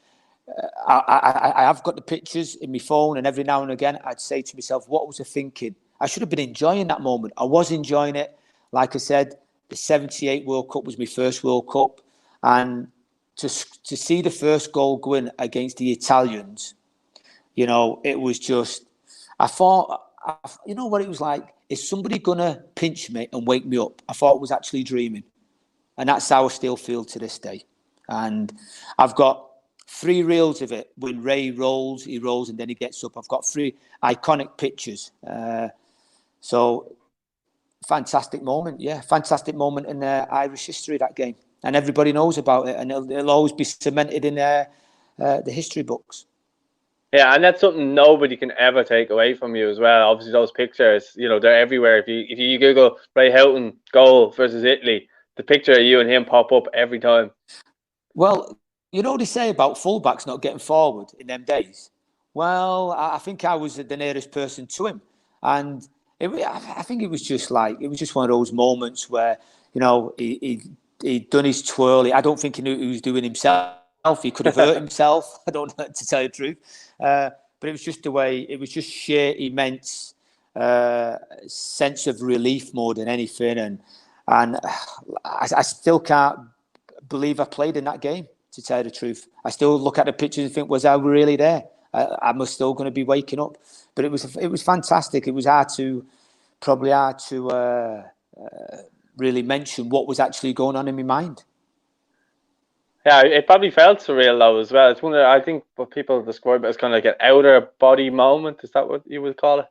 I have got the pictures in my phone, and every now and again I'd say to myself, what was I thinking? I should have been enjoying that moment. I was enjoying it. Like I said, the 78 World Cup was my first World Cup, and to see the first goal go in against the Italians, it was just, I thought, what it was like? Is somebody going to pinch me and wake me up? I thought I was actually dreaming. And that's how I still feel to this day. And I've got 3 reels of it. When Ray rolls, he rolls, and then he gets up. I've got 3 iconic pictures. So, fantastic moment. Yeah, fantastic moment in Irish history, that game. And everybody knows about it. And it'll always be cemented in the history books. Yeah, and that's something nobody can ever take away from you as well. Obviously, those pictures, they're everywhere. If you Google Ray Houghton goal versus Italy, the picture of you and him pop up every time. Well, they say about fullbacks not getting forward in them days. Well, I think I was the nearest person to him. And I think it was just one of those moments where, he'd done his twirl. I don't think he knew he was doing himself. He could have hurt himself. I don't know, to tell you the truth. But it was just the way, it was just sheer immense sense of relief more than anything. And I still can't believe I played in that game, to tell you the truth. I still look at the pictures and think, was I really there? I'm still going to be waking up. But it was fantastic. It was hard to really mention what was actually going on in my mind. Yeah, it probably felt surreal though as well. It's I think what people describe it as kind of like an outer body moment. Is that what you would call it?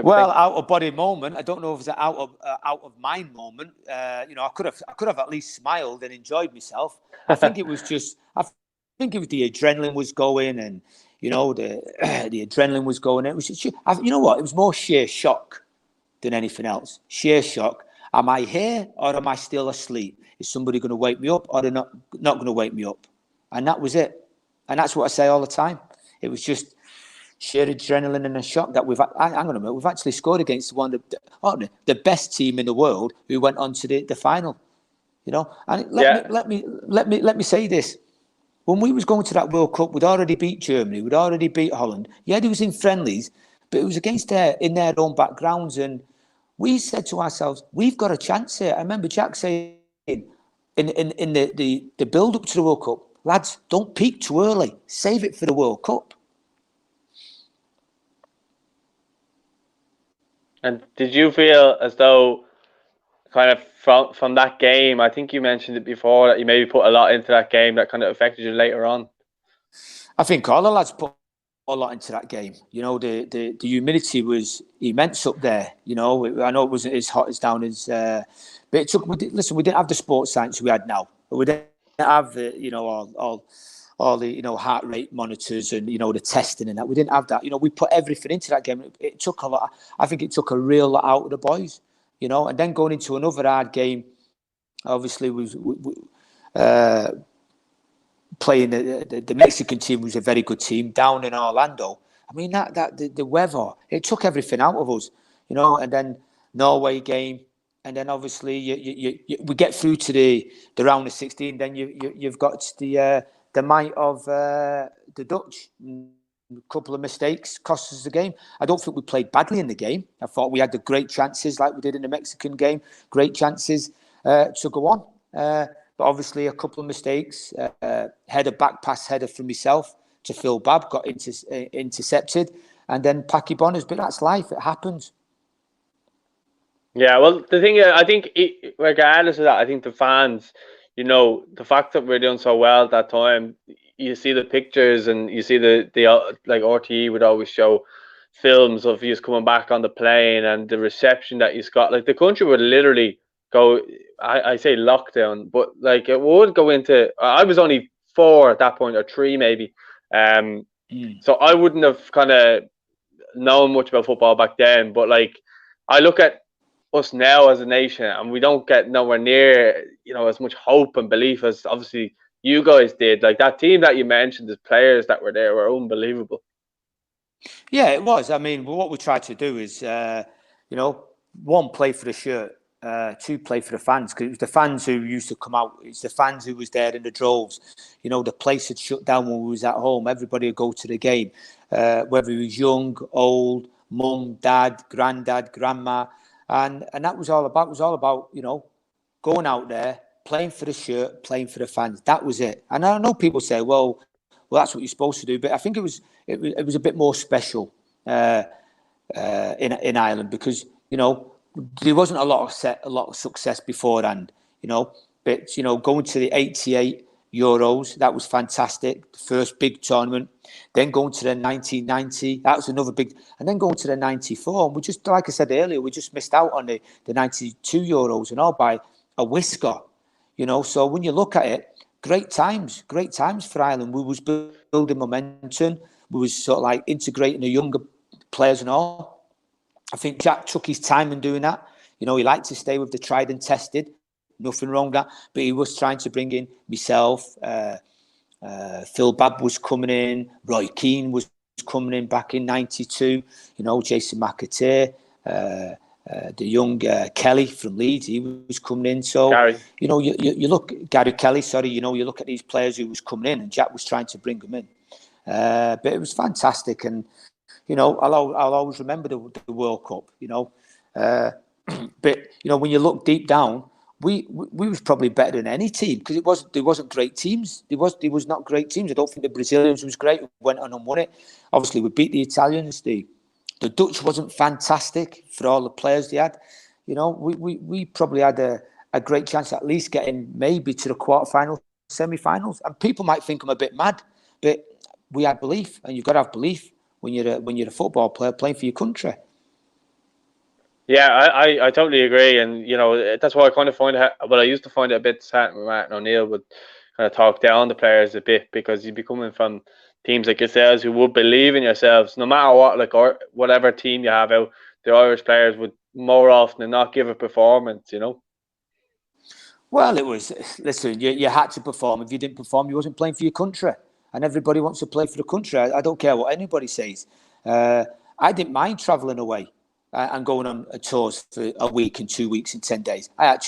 Well, out of body moment. I don't know if it's an out of mind moment. I could have at least smiled and enjoyed myself. I think it was just think it was the adrenaline was going, and the adrenaline was going. It was just, you know what? It was more sheer shock than anything else. Sheer shock. Am I here or am I still asleep? Is somebody going to wake me up or they're not going to wake me up? And that was it. And that's what I say all the time. It was just sheer adrenaline and a shock that we've actually scored against the best team in the world who went on to the final. And let me say this. When we was going to that World Cup, we'd already beat Germany, we'd already beat Holland. Yeah, it was in friendlies, but it was against in their own backgrounds. And we said to ourselves, we've got a chance here. I remember Jack saying in the build-up to the World Cup, lads, don't peak too early. Save it for the World Cup. And did you feel as though kind of from that game, I think you mentioned it before, that you maybe put a lot into that game that kind of affected you later on? I think all the lads put a lot into that game. The humidity was immense up there. I know it wasn't as hot as down as, but it took. We didn't have the sports science we had now. We didn't have all the heart rate monitors and the testing and that. We didn't have that. We put everything into that game. It took a lot. I think it took a real lot out of the boys. And then going into another hard game, obviously playing the Mexican team was a very good team down in Orlando. I mean the weather, it took everything out of us, And then Norway game, and then obviously we get through to the round of 16. Then you've got the might of the Dutch. A couple of mistakes cost us the game. I don't think we played badly in the game. I thought we had the great chances like we did in the Mexican game. Great chances to go on. But obviously a couple of mistakes. Header, back pass header from myself to Phil Babb got intercepted. And then Paki Bonners. But that's life. It happens. Yeah, well, the thing is, I think regardless of that, I think the fans, the fact that we're doing so well at that time, you see the pictures and you see the like RTE would always show films of you coming back on the plane and the reception that you got. Like the country would literally go, I say lockdown, but like it would go into. I was only 4 at that point, or 3 maybe. So I wouldn't have kind of known much about football back then. But like I look at us now as a nation, and we don't get nowhere near as much hope and belief as obviously you guys did. Like that team that you mentioned, the players that were there were unbelievable. Yeah, it was. I mean, what we tried to do is, one, play for the shirt, 2, play for the fans, because it was the fans who used to come out. It's the fans who was there in the droves. The place had shut down when we was at home. Everybody would go to the game, whether he was young, old, mum, dad, granddad, grandma. And that was all about. It was all about, going out there, playing for the shirt, playing for the fans. That was it. And I know people say, well, that's what you're supposed to do. But I think it was a bit more special in Ireland because there wasn't a lot of success beforehand. But going to the 88 Euros, that was fantastic. The first big tournament. Then going to the 1990, that was another big. And then going to the 94, and we just, like I said earlier, we just missed out on the 92 Euros and all by a whisker. So when you look at it, great times for Ireland. We was building momentum. We was sort of like integrating the younger players and all. I think Jack took his time in doing that. He liked to stay with the tried and tested. Nothing wrong with that. But he was trying to bring in myself. Phil Babb was coming in. Roy Keane was coming in back in 92. Jason McAteer. The young Kelly from Leeds, he was coming in. So, Gary. You look, Gary Kelly, sorry, you look at these players who was coming in and Jack was trying to bring them in. But it was fantastic. And, I'll always remember the World Cup, But, when you look deep down, we was probably better than any team because there wasn't great teams. There was not great teams. I don't think the Brazilians was great. We went on and won it. Obviously, we beat the Italians. The Dutch wasn't fantastic for all the players they had. We probably had a great chance at least getting maybe to the quarterfinals, semi-finals. And people might think I'm a bit mad, but we had belief, and you've got to have belief when you're a football player playing for your country. Yeah, I totally agree, and that's why I kind of find it. Well, I used to find it a bit sad with Martin O'Neill, but kind of talk down the players a bit, because you'd be coming from teams like yourselves who would believe in yourselves, no matter what, like, or whatever team you have out. The Irish players would more often than not give a performance, Well, it was, listen, you had to perform. If you didn't perform, you wasn't playing for your country. And everybody wants to play for the country. I don't care what anybody says. I didn't mind travelling away and going on tours for a week and 2 weeks and 10 days. I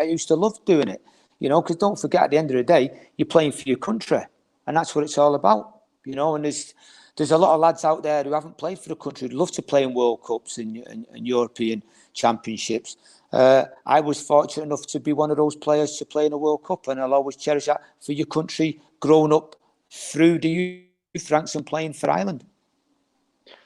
used to love doing it, because don't forget, at the end of the day, you're playing for your country. And that's what it's all about, and there's a lot of lads out there who haven't played for the country, who'd love to play in World Cups and European championships. I was fortunate enough to be one of those players to play in a World Cup, and I'll always cherish that for your country, growing up through the youth ranks and playing for Ireland.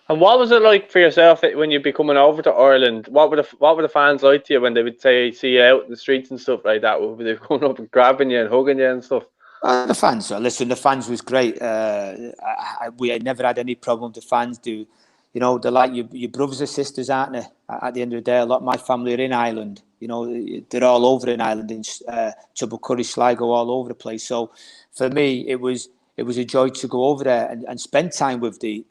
And what was it like for yourself when you'd be coming over to Ireland? What were the fans like to you when they would see you out in the streets and stuff like that? Were they coming up and grabbing you and hugging you and stuff? The fans, the fans was great. We had never had any problem with the fans. They're like your brothers or sisters, aren't they? At the end of the day, a lot of my family are in Ireland. They're all over in Ireland, in Tubbercurry, Sligo, all over the place. So for me, it was a joy to go over there and spend time with the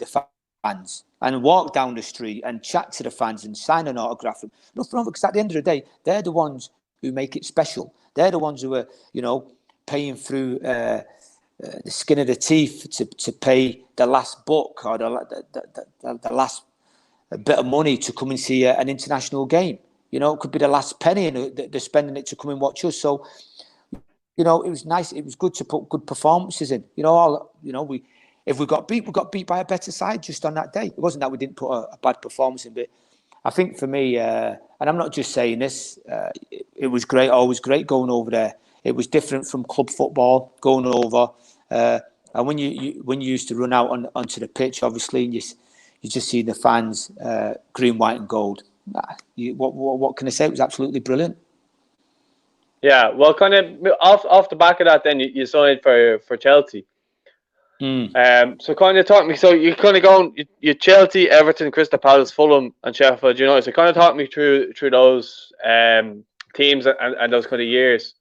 fans and walk down the street and chat to the fans and sign an autograph. Nothing wrong, because at the end of the day, they're the ones who make it special. They're the ones who are, paying through the skin of the teeth to pay the last buck or the last bit of money to come and see an international game. It could be the last penny, and they're spending it to come and watch us. So, it was nice. It was good to put good performances in. If we got beat by a better side just on that day. It wasn't that we didn't put a bad performance in, but I think for me, and I'm not just saying this, it was great, always great going over there. It was different from club football, going over. And when you used to run out onto the pitch, obviously, you just see the fans, green, white and gold. What can I say? It was absolutely brilliant. Yeah, well, kind of off the back of that, then you signed for Chelsea. So kind of talk me. So you kind of going you Chelsea, Everton, Crystal Palace, Fulham, and Sheffield United. So kind of talk me through those teams and those kind of years.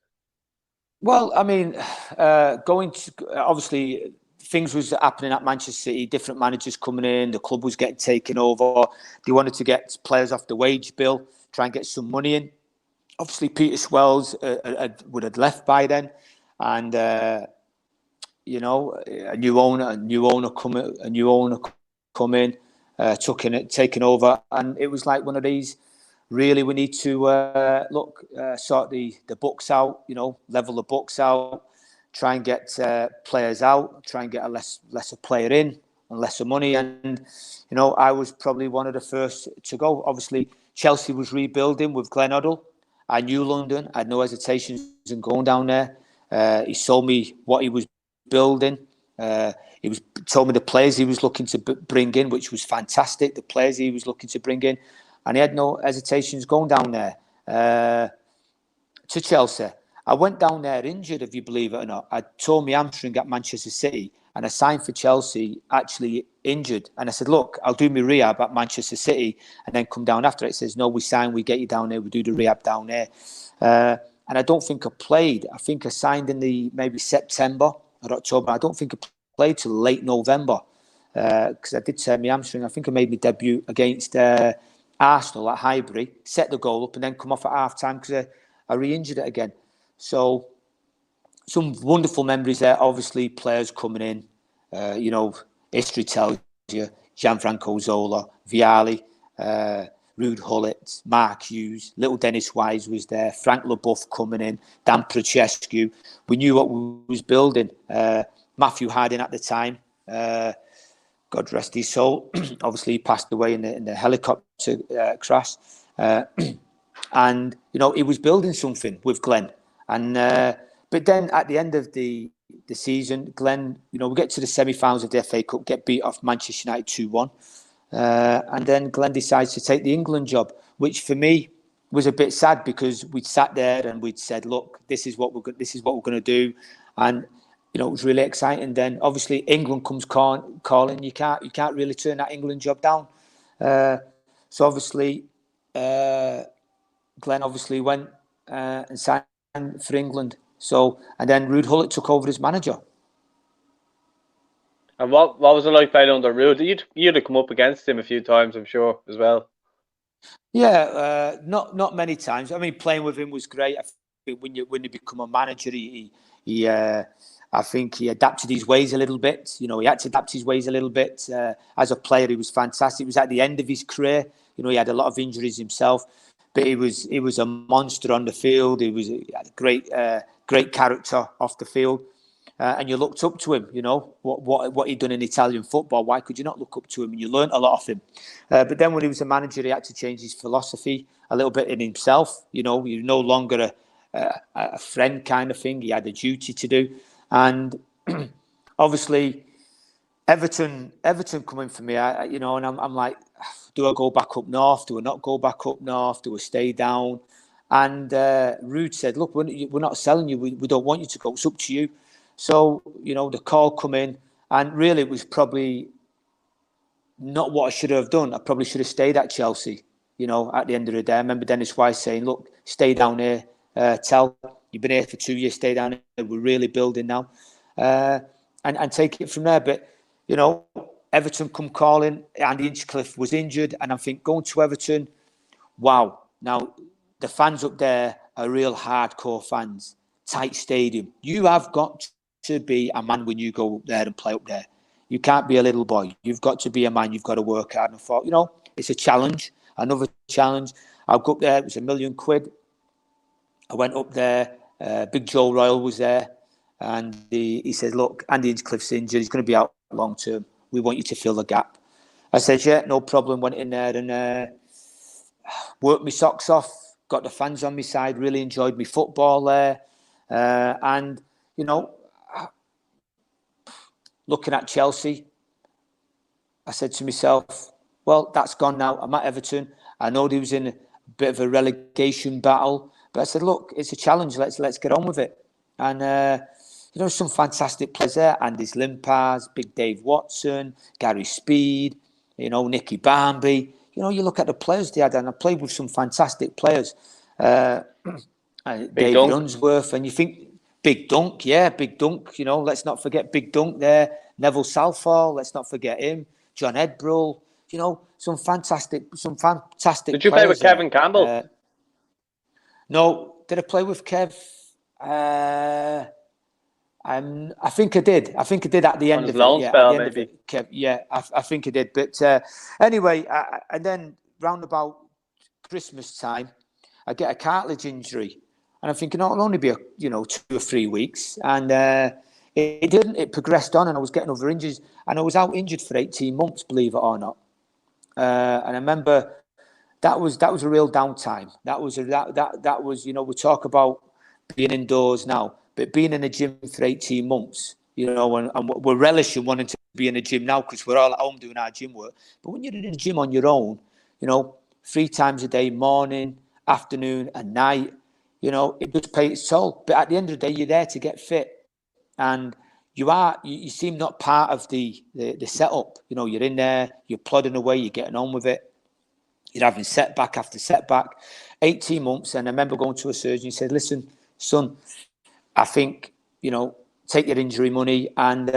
Well, I mean, obviously things was happening at Manchester City. Different managers coming in. The club was getting taken over. They wanted to get players off the wage bill, try and get some money in. Obviously, Peter Swells would have left by then, and a new owner come in, taking over, and it was like one of these. Really, we need to sort the books out. Level the books out, try and get players out, try and get a lesser player in and lesser money. And I was probably one of the first to go. Obviously, Chelsea was rebuilding with Glenn Hoddle. I knew London. I had no hesitations in going down there. He sold me what he was building. He told me the players he was looking to bring in, which was fantastic. The players he was looking to bring in, and he had no hesitations going down there to Chelsea. I went down there injured, if you believe it or not. I tore my hamstring at Manchester City, and I signed for Chelsea actually injured. And I said, look, I'll do my rehab at Manchester City and then come down after it. It says, no, we sign, we get you down there, we do the rehab down there. And I don't think I played. I think I signed in maybe September or October. I don't think I played till late November because I did tear my hamstring. I think I made my debut against Arsenal at Highbury, set the goal up and then come off at half-time because I re-injured it again. So some wonderful memories there. Obviously, players coming in. History tells you Gianfranco Zola, Vialli, Ruud Gullit, Mark Hughes, little Dennis Wise was there, Frank Leboeuf coming in, Dan Procescu. We knew what we was building. Matthew Harding at the time, God rest his soul. Obviously, he passed away in the helicopter crash. And, he was building something with Glenn. And but then at the end of the season, Glenn, we get to the semi-finals of the FA Cup, get beat off Manchester United 2-1. And then Glenn decides to take the England job, which for me was a bit sad because we'd sat there and we'd said, look, this is what we're going to do. And, it was really exciting. Then obviously England comes calling. You can't really turn that England job down. So obviously, Glenn obviously went and signed for England. So, and then Ruud Gullit took over as manager. And what was it like playing under Ruud? You'd have come up against him a few times, I'm sure, as well. Yeah, not many times. I mean, playing with him was great. I think when you become a manager, I think he adapted his ways a little bit. You know, he had to adapt his ways a little bit. As a player, he was fantastic. It was at the end of his career. You know, he had a lot of injuries himself, but he was a monster on the field. He had a great character off the field. And you looked up to him, you know, what he'd done in Italian football. Why could you not look up to him? And you learnt a lot off him. But then when he was a manager, he had to change his philosophy a little bit in himself. You know, you're no longer a friend kind of thing. He had a duty to do. And obviously, Everton coming for me, you know, and I'm like, do I go back up north? Do I not go back up north? Do I stay down? And Ruud said, look, we're not selling you. We don't want you to go. It's up to you. So, you know, the call come in, and really it was probably not what I should have done. I probably should have stayed at Chelsea, you know, at the end of the day. I remember Dennis Wise saying, look, stay down here. You've been here for 2 years, stay down here. We're really building now. And take it from there. But, you know, Everton come calling. Andy Hinchcliffe was injured. And I think going to Everton, wow. Now, the fans up there are real hardcore fans. Tight stadium. You have got to be a man when you go up there and play up there. You can't be a little boy. You've got to be a man. You've got to work hard. And I thought, you know, it's a challenge, another challenge. I'll go up there. It was £1 million. I went up there. Big Joe Royal was there. And he said, look, Andy Hinchcliffe's injured. He's going to be out long term. We want you to fill the gap. I said, yeah, no problem. Went in there and worked my socks off. Got the fans on my side. Really enjoyed my football there. And, you know, looking at Chelsea, I said to myself, well, that's gone now. I'm at Everton. I know he was in a bit of a relegation battle, but I said, look, it's a challenge. Let's get on with it. And, you know, some fantastic players there. Andy's Limpars, Big Dave Watson, Gary Speed, you know, Nicky Barmby. You know, you look at the players they had, and I played with some fantastic players. David Dunk. Unsworth, and you think Big Dunk, you know, let's not forget Big Dunk there. Neville Southall, let's not forget him. John Edbrell, you know, some fantastic Did you play with Kevin Campbell? No, did I play with Kev? I think I did. I think I did at the end of it. Yeah, spell, at the end of it, Kev. Yeah, I think I did. But anyway, and then round about Christmas time, I get a cartilage injury. And I'm thinking, it'll only be 2 or 3 weeks. And it didn't. It progressed on, and I was getting other injuries. And I was out injured for 18 months, believe it or not. And I remember that was a real downtime. That was, you know, we talk about being indoors now, but being in a gym for 18 months, you know, and we're relishing wanting to be in a gym now because we're all at home doing our gym work. But when you're in a gym on your own, you know, 3 times a day, morning, afternoon, and night, you know, it does pay its toll. But at the end of the day, you're there to get fit. And you seem not part of the setup. You know, you're in there, you're plodding away, you're getting on with it. You're having setback after setback. 18 months. And I remember going to a surgeon, he said, listen, son, I think, you know, take your injury money and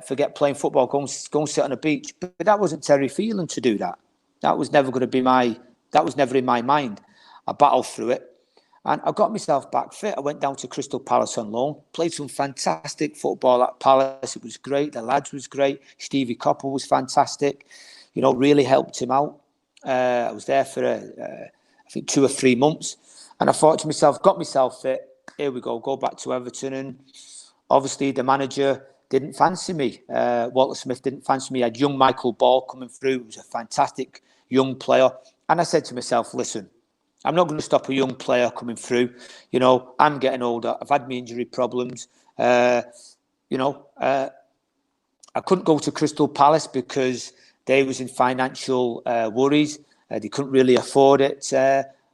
forget playing football, go and sit on a beach. But that wasn't Terry Phelan to do that. That was never in my mind. I battled through it. And I got myself back fit. I went down to Crystal Palace on loan, played some fantastic football at Palace. It was great. The lads was great. Stevie Copper was fantastic. You know, really helped him out. I was there for, I think, 2 or 3 months. And I thought to myself, got myself fit. Here we go back to Everton. And obviously the manager didn't fancy me. Walter Smith didn't fancy me. I had young Michael Ball coming through. He was a fantastic young player. And I said to myself, listen, I'm not going to stop a young player coming through. You know, I'm getting older. I've had my injury problems. I couldn't go to Crystal Palace because they was in financial worries. They couldn't really afford it.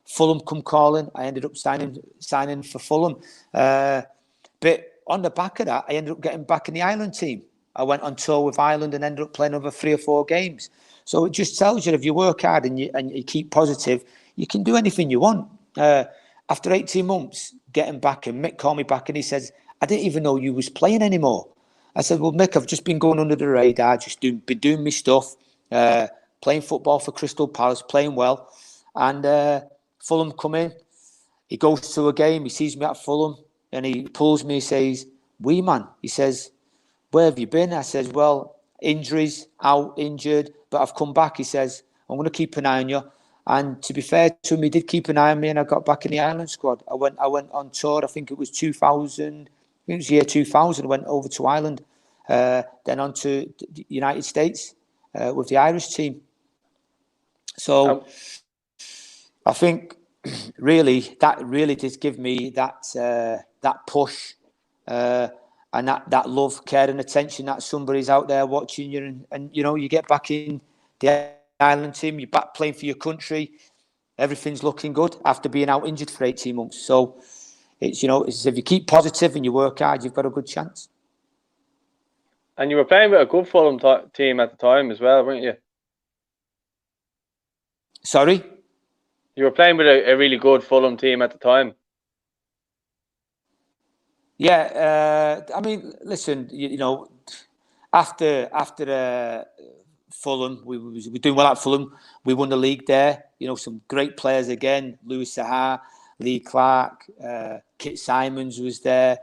Fulham come calling. I ended up signing for Fulham. But on the back of that, I ended up getting back in the Ireland team. I went on tour with Ireland and ended up playing over 3 or 4 games. So it just tells you if you work hard and you keep positive, you can do anything you want. after 18 months, getting back, and Mick called me back and he says, I didn't even know you was playing anymore. I said, well, Mick, I've just been going under the radar, been doing my stuff, playing football for Crystal Palace, playing well. And Fulham come in. He goes to a game, he sees me at Fulham, and he pulls me, he says, wee man, he says, where have you been? I says, well, injuries, out, injured, but I've come back. He says, I'm going to keep an eye on you. And to be fair to him, he did keep an eye on me, and I got back in the Ireland squad. I went on tour, I think it was 2000, it was year 2000, I went over to Ireland, then on to the United States with the Irish team. So I think really that really did give me that push and that love, care and attention that somebody's out there watching you, and you know, you get back in the Ireland team, you're back playing for your country, everything's looking good after being out injured for 18 months. So it's, you know, it's, if you keep positive and you work hard, you've got a good chance. And you were playing with a good Fulham team at the time as well, weren't you? Sorry? You were playing with a really good Fulham team at the time. Yeah, I mean, listen, you know, after Fulham, we were doing well at Fulham. We won the league there. You know, some great players again. Louis Saha, Lee Clark, Kit Simons was there.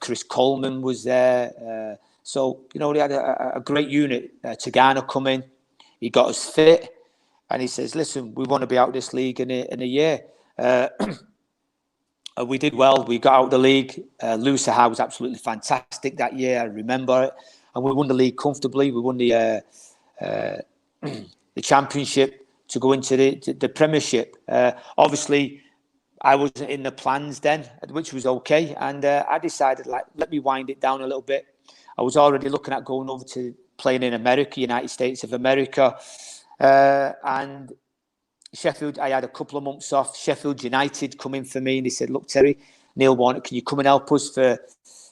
Chris Coleman was there. So, you know, they had a great unit. Tagana come in. He got us fit. And he says, listen, we want to be out of this league in a year. We did well. We got out of the league. Louis Saha was absolutely fantastic that year. I remember it. And we won the league comfortably. We won the championship to go into the Premiership. Obviously, I wasn't in the plans then, which was okay. And I decided, like, let me wind it down a little bit. I was already looking at going over to playing in America, United States of America. And Sheffield, I had a couple of months off. Sheffield United come in for me and they said, look, Terry, Neil Warnock, can you come and help us for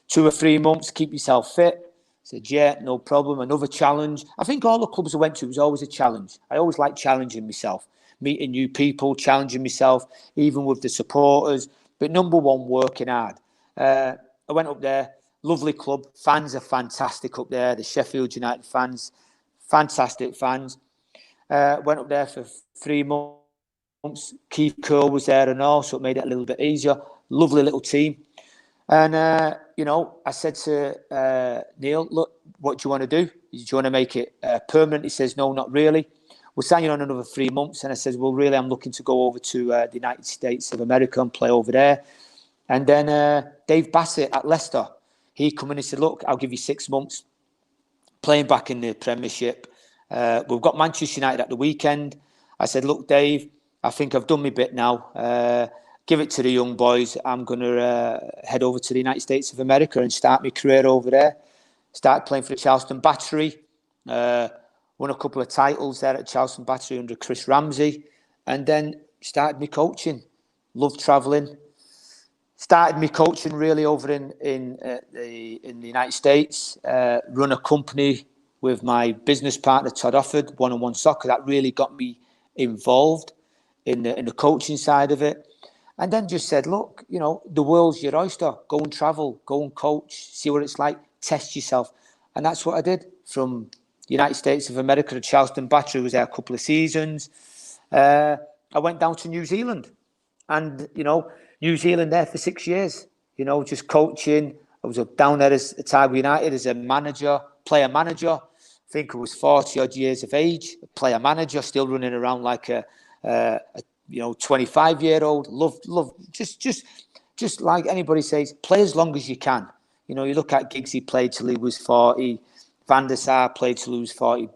2 or 3 months, keep yourself fit? I said, yeah, no problem. Another challenge. I think all the clubs I went to was always a challenge. I always liked challenging myself, meeting new people, challenging myself, even with the supporters. But number one, working hard. I went up there, lovely club. Fans are fantastic up there. The Sheffield United fans, fantastic fans. Went up there for 3 months. Keith Curl was there and all, so it made it a little bit easier. Lovely little team. And, you know, I said to Neil, look, what do you want to do? Do you want to make it permanent? He says, no, not really. We're signing on another 3 months. And I said, well, really, I'm looking to go over to the United States of America and play over there. And then Dave Bassett at Leicester, he come in and said, look, I'll give you 6 months playing back in the Premiership. We've got Manchester United at the weekend. I said, look, Dave, I think I've done my bit now. Give it to the young boys. I'm going to head over to the United States of America and start my career over there. Start playing for the Charleston Battery. Won a couple of titles there at Charleston Battery under Chris Ramsey. And then started my coaching. Loved travelling. Started my coaching really over in the United States. Run a company with my business partner, Todd Offord, One-on-One Soccer. That really got me involved in the coaching side of it. And then just said, look, you know, the world's your oyster. Go and travel, go and coach, see what it's like, test yourself. And that's what I did. From the United States of America to Charleston Battery, was there a couple of seasons. I went down to New Zealand. And, you know, New Zealand there for 6 years, you know, just coaching. I was down there as Tiger United as a manager, player manager. I think I was 40 odd years of age, player manager, still running around like a 25-year-old. Love, just like anybody says, play as long as you can. You know, you look at Giggsy played till he was 40. Van der Sar played till he was 40. You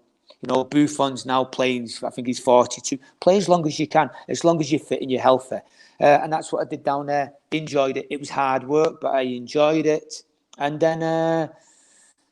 know, Buffon's now playing, I think he's 42. Play as long as you can, as long as you're fit and you're healthy. And that's what I did down there. Enjoyed it. It was hard work, but I enjoyed it. And then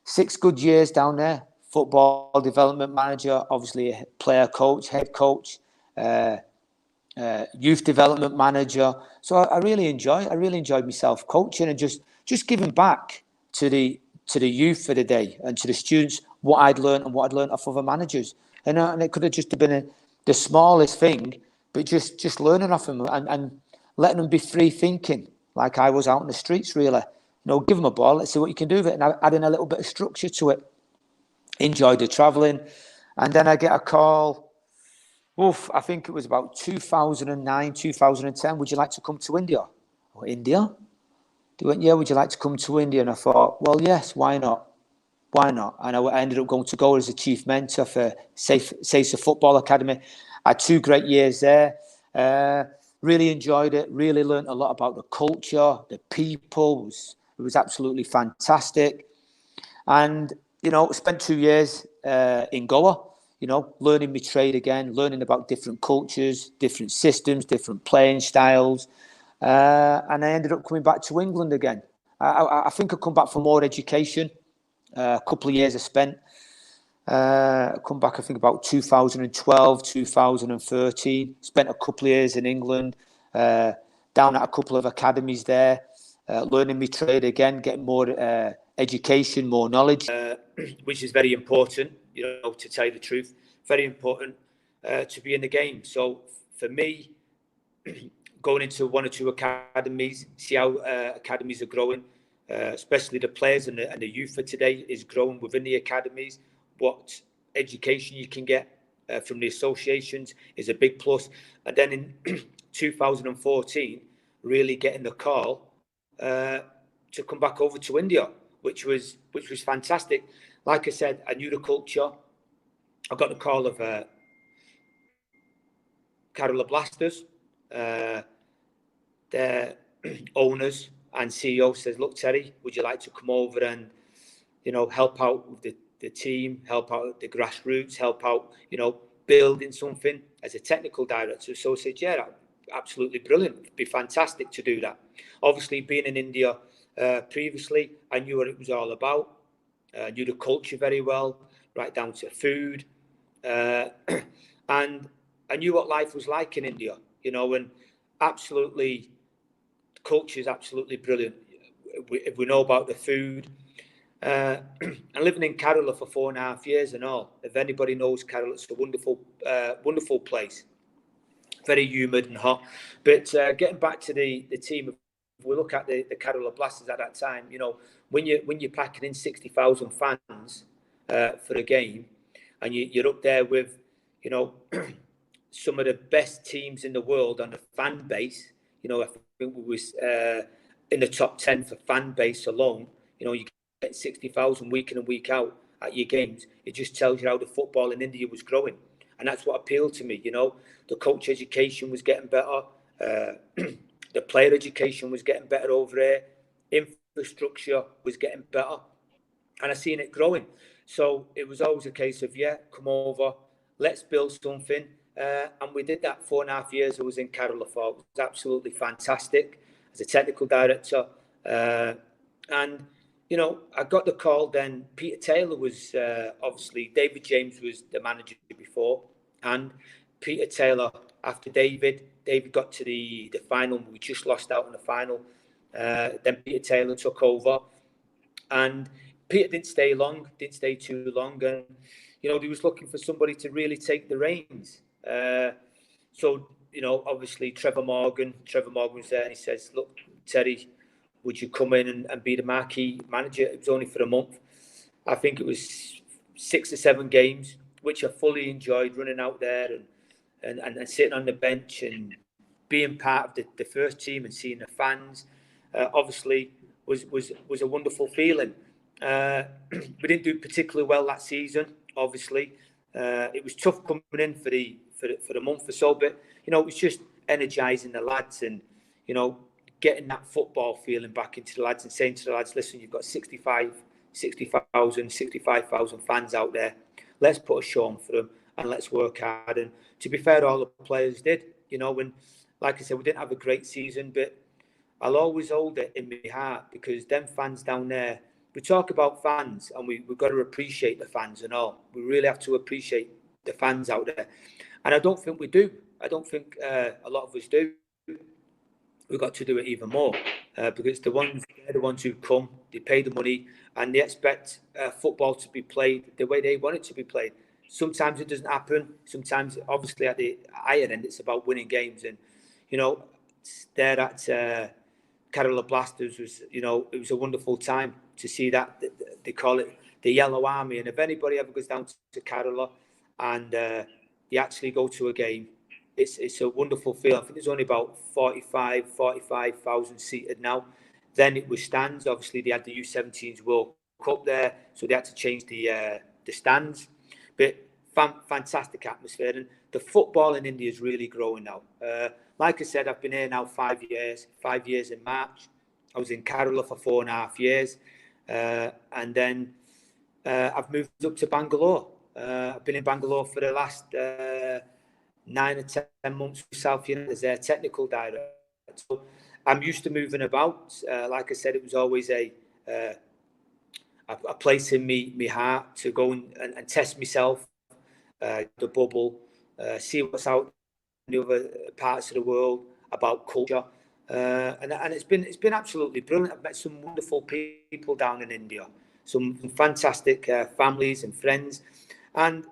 6 good years down there. Football development manager, obviously a player coach, head coach, youth development manager. So I really enjoyed myself coaching and just giving back to the youth for the day and to the students what I'd learned and what I'd learned off other managers. And it could have just been the smallest thing, but just learning off them and letting them be free thinking, like I was out in the streets, really. Give them a ball, let's see what you can do with it, and adding a little bit of structure to it. Enjoyed the travelling. And then I get a call, I think it was about 2009, 2010, would you like to come to India? Oh, India? They went, yeah, would you like to come to India? And I thought, well, yes, why not? Why not? And I ended up going to go as a chief mentor for Sasa Football Academy. I had 2 great years there. Really enjoyed it. Really learned a lot about the culture, the people. It was absolutely fantastic. And, spent 2 years in Goa, learning my trade again, learning about different cultures, different systems, different playing styles. And I ended up coming back to England again. I think I come back for more education. A couple of years I spent. Come back, I think, about 2012, 2013. Spent a couple of years in England, down at a couple of academies there, learning my trade again, getting more education, more knowledge, which is very important, to tell you the truth. Very important to be in the game. So for me, going into 1 or 2 academies, see how academies are growing, especially the players and the youth for today is growing within the academies. What education you can get from the associations is a big plus. And then in 2014, really getting the call to come back over to India, which was fantastic. Like I said, I knew the culture. I got the call of Kerala Blasters. Their owners and CEO says, look, Terry, would you like to come over and, help out with the team, help out the grassroots, help out, building something as a technical director? So I said, yeah, absolutely brilliant. It'd be fantastic to do that. Obviously, being in India previously, I knew what it was all about. I knew the culture very well, right down to food. And I knew what life was like in India, and absolutely, the culture is absolutely brilliant. If we know about the food, and living in Kerala for 4.5 years and all, if anybody knows Kerala, it's a wonderful place. Very humid and hot. But getting back to the team, if we look at the Kerala Blasters at that time, when you're packing in 60,000 fans for a game, and you're up there with, some of the best teams in the world on the fan base. I think we was in the top 10 for fan base alone. You get 60,000 week in and week out at your games. It just tells you how the football in India was growing. And that's what appealed to me. The coach education was getting better. The player education was getting better over there. Infrastructure was getting better. And I seen it growing. So it was always a case of, come over, let's build something. And we did that 4.5 years I was in Kerala for. It was absolutely fantastic as a technical director. And, I got the call then. Peter Taylor was, obviously, David James was the manager before. And Peter Taylor, after David got to the final. We just lost out in the final. Then Peter Taylor took over. And Peter didn't stay too long. And, he was looking for somebody to really take the reins. So, obviously Trevor Morgan was there, and he says, look, Terry, would you come in and be the marquee manager? It was only for a month. I think it was 6 or 7 games, which I fully enjoyed, running out there and sitting on the bench and being part of the first team and seeing the fans. Obviously was a wonderful feeling. We didn't do particularly well that season, obviously. It was tough coming in for the month or so, but it was just energising the lads and getting that football feeling back into the lads and saying to the lads, listen, you've got 65,000 fans out there. Let's put a show on for them and let's work hard. And to be fair, all the players did. When, like I said, we didn't have a great season, but I'll always hold it in my heart because them fans down there. We talk about fans and we've got to appreciate the fans and all. We really have to appreciate the fans out there. And I don't think we do. I don't think a lot of us do. We've got to do it even more because they're the ones who come, they pay the money and they expect football to be played the way they want it to be played. Sometimes it doesn't happen. Sometimes, obviously, at the higher end, it's about winning games. And, there at Kerala Blasters was, you know, it was a wonderful time to see that. They call it the Yellow Army. And if anybody ever goes down to Kerala and you actually go to a game, it's a wonderful feel. I think there's only about 45,000 seated now. Then it was stands. Obviously, they had the U17s World Cup there, so they had to change the stands. But fantastic atmosphere. And the football in India is really growing now. Like I said, I've been here now 5 years. 5 years in March. I was in Kerala for 4.5 years, and then I've moved up to Bangalore. I've been in Bangalore for the last 9 or 10 months with South United as their technical director. So I'm used to moving about. Like I said, it was always a place in me heart to go and test myself, the bubble, see what's out in the other parts of the world about culture. And it's been absolutely brilliant. I've met some wonderful people down in India, some fantastic families and friends, and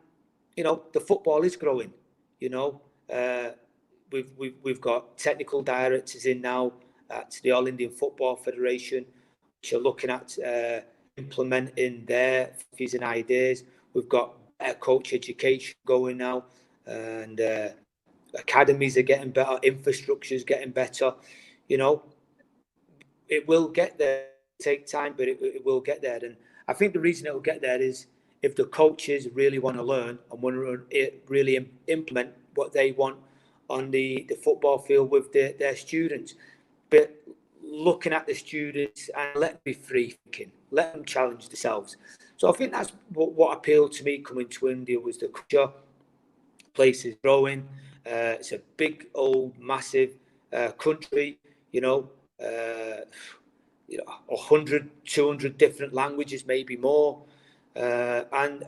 you know the football is growing. You know, we've got technical directors in now at the All Indian Football Federation, which are looking at implementing their philosophies and ideas. We've got better coach education going now, and academies are getting better, infrastructure is getting better. You know, it will get there. Take time, but it will get there. And I think the reason it will get there is if the coaches really want to learn and want to really implement what they want on the football field with their students. But looking at the students and let them be free thinking, let them challenge themselves. So I think that's what appealed to me coming to India was the culture. Place is growing. It's a big, old, massive country, you know, 100, 200 different languages, maybe more. And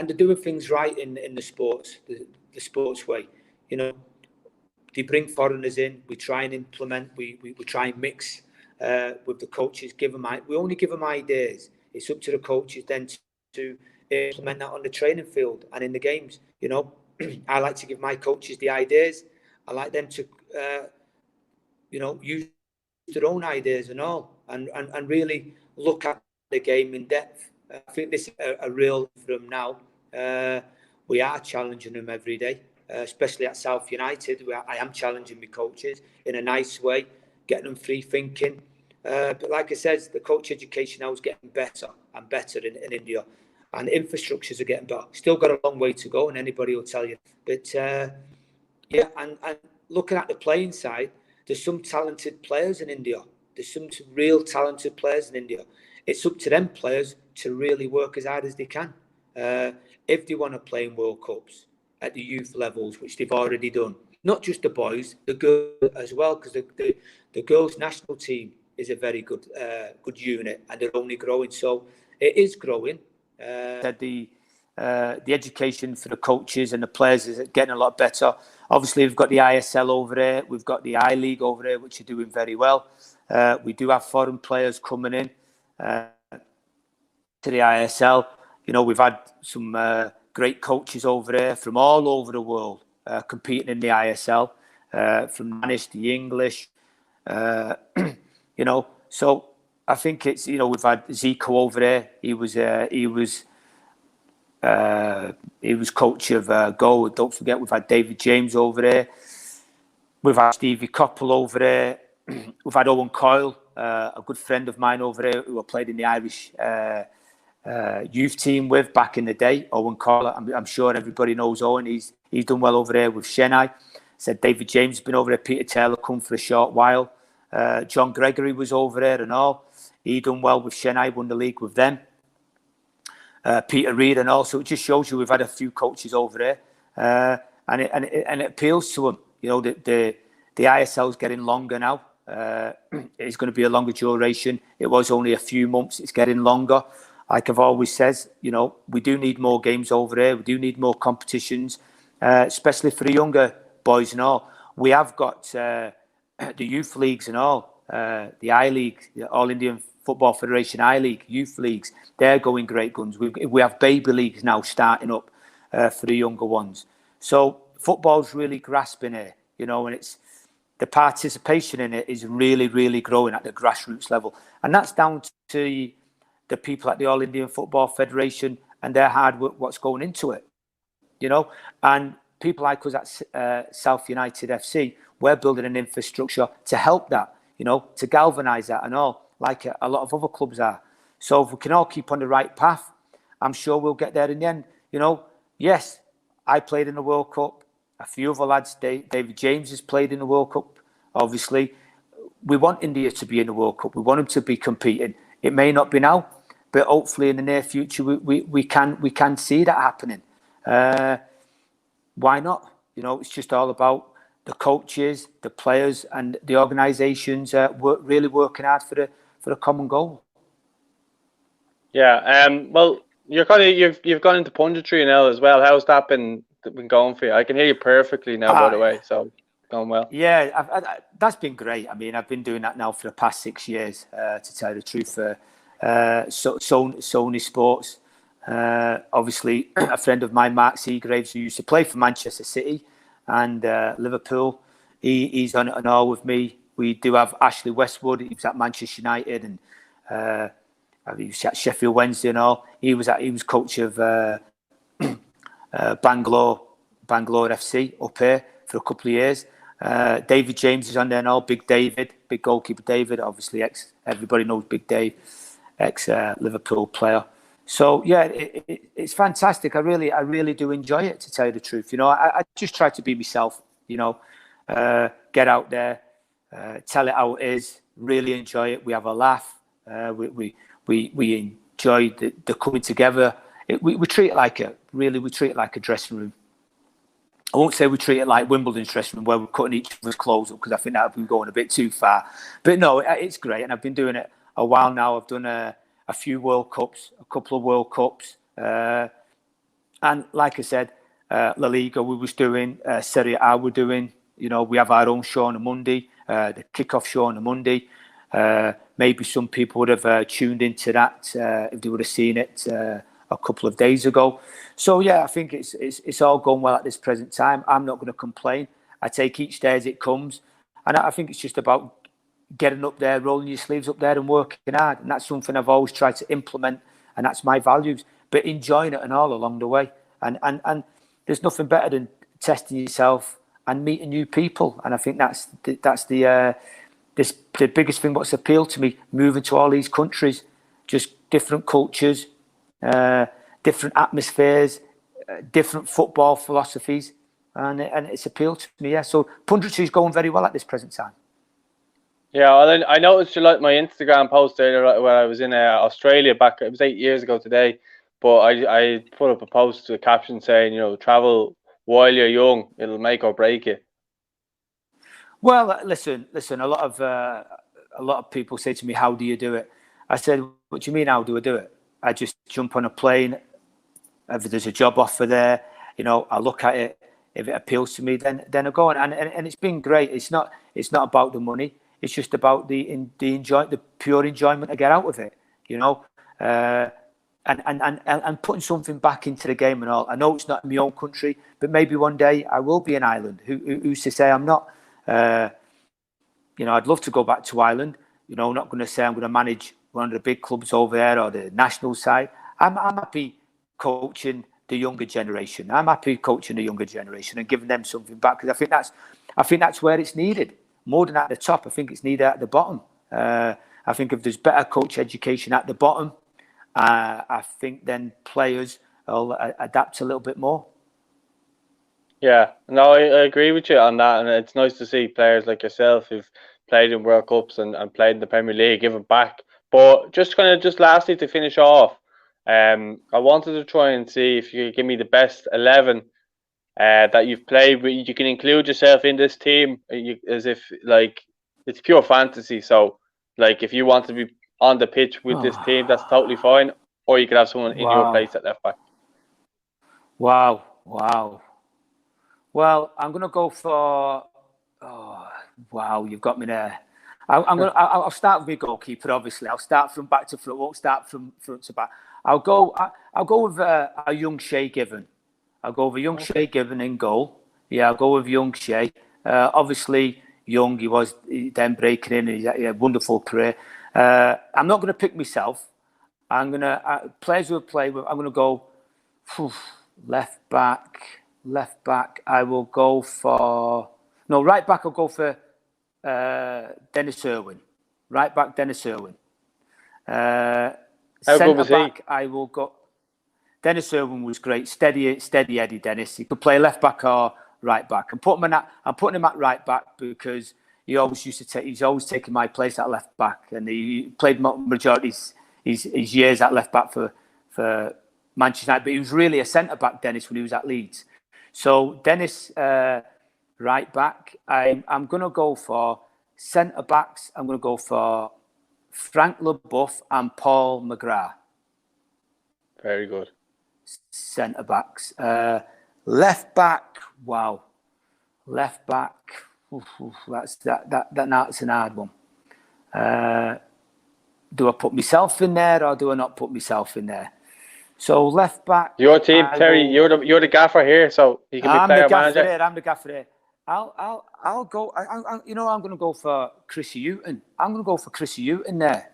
they're doing things right in the sports, the sports way. You know, they bring foreigners in. We try and implement. We try and mix with the coaches. We only give them ideas. It's up to the coaches then to implement that on the training field and in the games. You know, I like to give my coaches the ideas. I like them to, use their own ideas and all, and really look at the game in depth. I think this is a real from now. We are challenging them every day, especially at South United. I am challenging my coaches in a nice way, getting them free thinking. But like I said, the coach education now is getting better and better in India, and infrastructures are getting better. Still got a long way to go, and anybody will tell you. But yeah, and looking at the playing side, there's some talented players in India. There's some real talented players in India. It's up to them players to really work as hard as they can. If they want to play in World Cups at the youth levels, which they've already done. Not just the boys, the girls as well, because the girls' national team is a very good unit, and they're only growing. So it is growing. The education for the coaches and the players is getting a lot better. Obviously, we've got the ISL over there. We've got the I-League over there, which are doing very well. We do have foreign players coming in to the ISL. You know, we've had some great coaches over there from all over the world competing in the ISL, from Spanish to English. So I think it's, we've had Zico over there. He was coach of Go. Don't forget, we've had David James over there. We've had Stevie Coppell over there. We've had Owen Coyle, a good friend of mine over there, who I played in the Irish youth team with back in the day. Owen Coyle, I'm sure everybody knows Owen. He's done well over there with Chennai. Said David James has been over there. Peter Taylor come for a short while. John Gregory was over there and all. He done well with Chennai, won the league with them. Peter Reid and all. So it just shows you we've had a few coaches over there, and it appeals to them. You know, the ISL is getting longer now. It's going to be a longer duration. It was only a few months. It's getting longer. Like I've always said, we do need more games over there. We do need more competitions, especially for the younger boys and all. We have got the youth leagues and all, the I-League, the All Indian Football Federation I-League, youth leagues. They're going great guns. We have baby leagues now starting up for the younger ones. So football's really grasping here, and the participation in it is really, really growing at the grassroots level. And that's down to the people at the All Indian Football Federation and their hard work, what's going into it, you know. And people like us at South United FC, we're building an infrastructure to help that, you know, to galvanise that and all, like a lot of other clubs are. So if we can all keep on the right path, I'm sure we'll get there in the end. You know, yes, I played in the World Cup. A few other lads, David James has played in the World Cup. Obviously, we want India to be in the World Cup. We want them to be competing. It may not be now, but hopefully in the near future we can see that happening. Why not? You know, it's just all about the coaches, the players, and the organisations really working hard for the common goal. Yeah. Well, you've gone into punditry now as well. How's that been going for you? I can hear you perfectly now, by the way. So going well. Yeah, that's been great. I mean, I've been doing that now for the past 6 years. To tell you the truth, for Sony Sports. Obviously, a friend of mine, Mark Seagraves, who used to play for Manchester City and Liverpool, he's on it and all with me. We do have Ashley Westwood. He was at Manchester United, and he was at Sheffield Wednesday and all. He was coach of Bangalore FC up here for a couple of years. David James is on there and all. Big goalkeeper David. Obviously, everybody knows Big Dave, Liverpool player. So yeah, it's fantastic. I really do enjoy it, to tell you the truth. You know, I just try to be myself. You know, get out there, tell it how it is. Really enjoy it. We have a laugh. We enjoy the coming together. We treat it like a dressing room. I won't say we treat it like Wimbledon's dressing room where we're cutting each other's clothes up, because I think that would be going a bit too far. But no, it's great, and I've been doing it a while now. I've done a few World Cups, a couple of World Cups, and like I said, La Liga we was doing, Serie A we're doing. You know, we have our own show on a Monday, the kickoff show on a Monday. Maybe some people would have tuned into that if they would have seen it a couple of days ago. So yeah, I think it's all going well at this present time. I'm not going to complain. I take each day as it comes, and I think it's just about getting up there, rolling your sleeves up there and working hard. And that's something I've always tried to implement, and that's my values, but enjoying it and all along the way. And there's nothing better than testing yourself and meeting new people. And I think that's the biggest thing what's appealed to me, moving to all these countries, just different cultures, different atmospheres, different football philosophies, and it's appealed to me. Yeah, so punditry is going very well at this present time. Yeah, well, I noticed you liked my Instagram post there where I was in Australia back. It was 8 years ago today, but I put up a post with a caption saying, you know, travel while you're young, it'll make or break you. Well, listen. A lot of people say to me, "How do you do it?" I said, "What do you mean? How do I do it? I just jump on a plane. If there's a job offer there, you know, I look at it. If it appeals to me, then I go on. And it's been great. It's not about the money. It's just about the pure enjoyment I get out of it. You know, and putting something back into the game and all. I know it's not in my own country, but maybe one day I will be in Ireland. Who's to say I'm not? You know, I'd love to go back to Ireland. You know, I'm not going to say I'm going to manage one of the big clubs over there or the national side. I'm happy coaching the younger generation. I'm happy coaching the younger generation and giving them something back, because I think that's where it's needed more than at the top. I think it's needed at the bottom. I think if there's better coach education at the bottom, I think then players will adapt a little bit more. Yeah, no, I agree with you on that, and it's nice to see players like yourself who've played in World Cups and played in the Premier League giving back. But just lastly to finish off, I wanted to try and see if you could give me the best 11 that you've played. You can include yourself in this team as if like it's pure fantasy. So like if you want to be on the pitch with this team, that's totally fine. Or you could have someone in your place at left back. Wow. Well, I'm going to go for. Oh, wow, you've got me there. I'll start with my goalkeeper. Obviously, I'll start from back to front. Won't start from front to back. I'll go with a young Shay Given. I'll go with a young Shay Given in goal. Yeah, I'll go with young Shay. Obviously, young. He was then breaking in. He had a wonderful career. I'm not going to pick myself. I'm going to players who play with. I'm going to go left back. Left back. I will go for right back. I'll go for Denis Irwin. Right back, Denis Irwin. Centre back, I will go. Denis Irwin was great, steady Eddie Dennis. He could play left back or right back. I'm putting him at right back because he always used to take. He's always taken my place at left back, and he played majority his years at left back for Manchester United. But he was really a centre back, Dennis, when he was at Leeds. So Dennis, right back. I'm going to go for centre backs. I'm going to go for Frank LeBeouf and Paul McGrath. Very good. Centre backs. Left back. Wow. Left back. That's an hard one. Do I put myself in there or do I not put myself in there? So left back. Your team, Terry. You're the gaffer here, so you can be player manager. I'm the gaffer there. I'll go. I'm going to go for Chrissy Hughton. I'm going to go for Chrissy Hughton there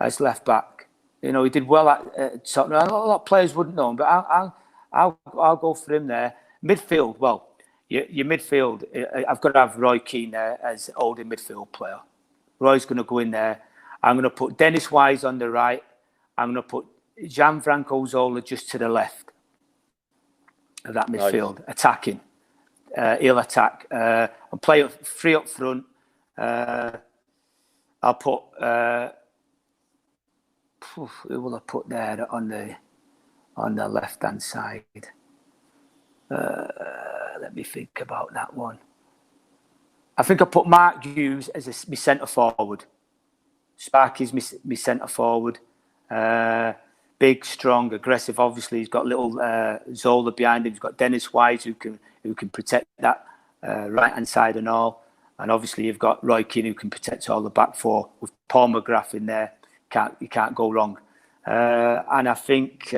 as left back. He did well at Tottenham. A lot of players wouldn't know him, but I'll go for him there. Midfield. Well, your midfield. I've got to have Roy Keane there as holding midfield player. Roy's going to go in there. I'm going to put Dennis Wise on the right. I'm going to put Gianfranco Zola just to the left of that midfield, attacking. He'll attack. I'll play free up front. I'll put. Who will I put there on the left hand side? Let me think about that one. I think I put Mark Hughes as my centre forward. Sparky's my centre forward. Big, strong, aggressive. Obviously, he's got little Zola behind him. He's got Dennis Wise who can protect that right hand side and all. And obviously, you've got Roy Keane who can protect all the back four with Paul McGrath in there. You can't go wrong. And I think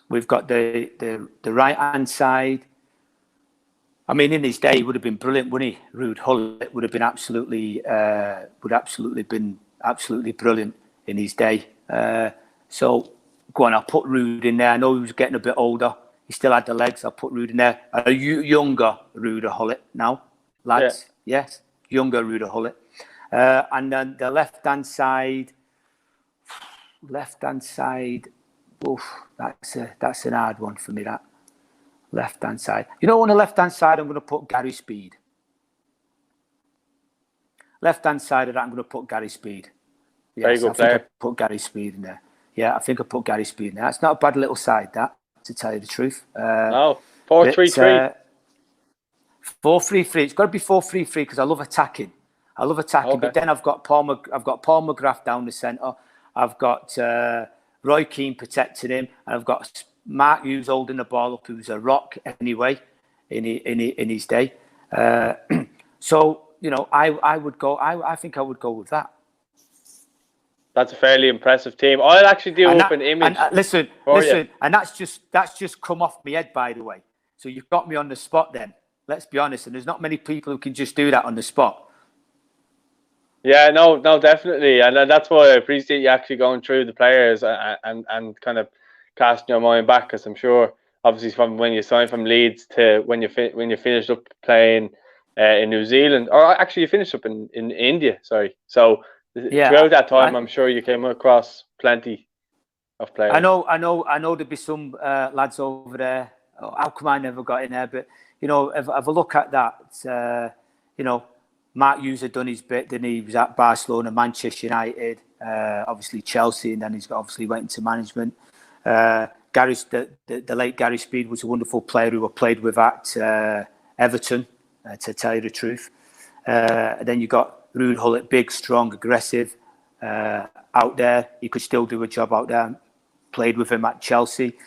we've got the right hand side. I mean, in his day, he would have been brilliant, wouldn't he? Ruud Gullit would have been absolutely brilliant in his day. So go on, I'll put Ruud in there. I know he was getting a bit older. He still had the legs. I'll put Ruud in there. A younger Ruud Gullit now, lads. Yeah. Yes, younger Ruud Gullit. And then the left-hand side. Oof, that's an hard one for me, that. Left-hand side. On the left-hand side, I'm going to put Gary Speed. Left-hand side of that, I'm going to put Gary Speed. Yes, very good player. I put Gary Speed in there. Yeah, I think I put Gary Speed in there. It's not a bad little side, that, to tell you the truth. No, 4-3-3. 4-3-3. It's got to be 4-3-3 because I love attacking. Okay. But then I've got Paul McGrath down the centre. I've got Roy Keane protecting him, and I've got Mark Hughes holding the ball up, who's a rock anyway in his day. So I would go. I think I would go with that. That's a fairly impressive team. I'll actually do an image. And listen, and that's just come off my head, by the way. So you've got me on the spot. Then let's be honest, and there's not many people who can just do that on the spot. Yeah, no, definitely, and that's why I appreciate you actually going through the players and kind of casting your mind back, because I'm sure, obviously, from when you signed from Leeds to when you finished up playing in New Zealand, or actually you finished up in India. Sorry, so throughout that time, I'm sure you came across plenty of players. I know. There'd be some lads over there. Oh, how come I never got in there? But if I look at that, Mark Hughes had done his bit, then he was at Barcelona, Manchester United, obviously Chelsea, and then he's obviously went into management. The late Gary Speed was a wonderful player who I played with at Everton, to tell you the truth. And then you got Ruud Gullit, big, strong, aggressive, out there. He could still do a job out there. Played with him at Chelsea.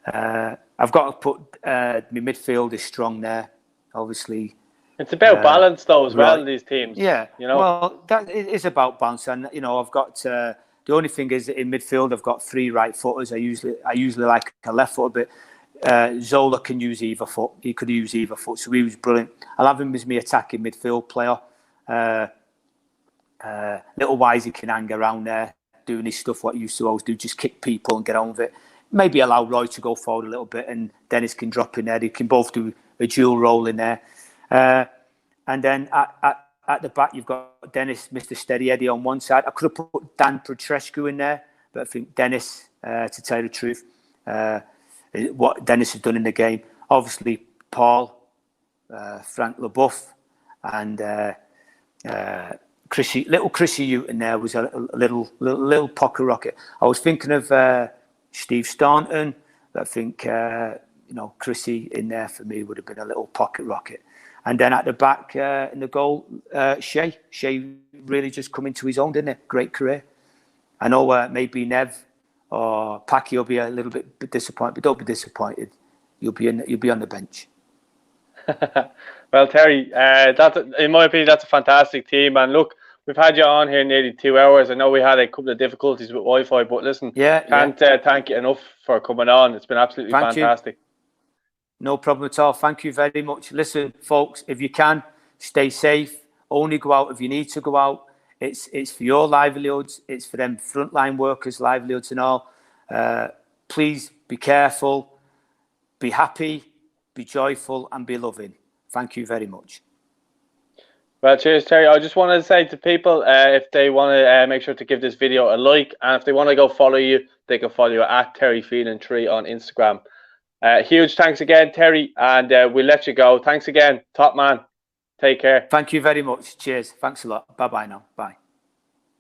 I've got to put my midfield is strong there, obviously. It's about balance, though, as well, in these teams. Yeah, well, that is about balance, and I've got the only thing is in midfield I've got 3 right footers. I usually like a left footer, but Zola can use either foot. He could use either foot, so he was brilliant. I'll have him as my attacking midfield player. Little Wisey can hang around there, doing his stuff, what he used to always do, just kick people and get on with it. Maybe allow Roy to go forward a little bit, and Denis can drop in there. They can both do a dual role in there. And then at the back, you've got Denis, Mr. Steady Eddie on one side. I could have put Dan Petrescu in there, but I think Denis, to tell you the truth, what Denis has done in the game. Obviously, Paul, Frank LeBoeuf, and little Chrissy Houghton there was a little pocket rocket. I was thinking of Steve Staunton, but I think Chrissy in there for me would have been a little pocket rocket. And then at the back in the goal, Shea really just come into his own, didn't it? Great career. I know maybe Nev or Packy will be a little bit disappointed, but don't be disappointed. You'll be on the bench. Well, Terry, in my opinion, that's a fantastic team. And look, we've had you on here nearly 2 hours. I know we had a couple of difficulties with Wi-Fi, but listen, can't thank you enough for coming on. It's been absolutely fantastic. No problem at all. Thank you very much. Listen, folks, if you can, stay safe. Only go out if you need to go out. It's for your livelihoods. It's for them frontline workers' livelihoods and all. Please be careful, be happy, be joyful, and be loving. Thank you very much. Well, cheers, Terry. I just wanted to say to people, if they want to make sure to give this video a like, and if they want to go follow you, they can follow you at Terry Phelan 3 on Instagram. Huge thanks again, Terry, and we'll let you go. Thanks again, top man. Take care. Thank you very much. Cheers. Thanks a lot. Bye-bye now. Bye.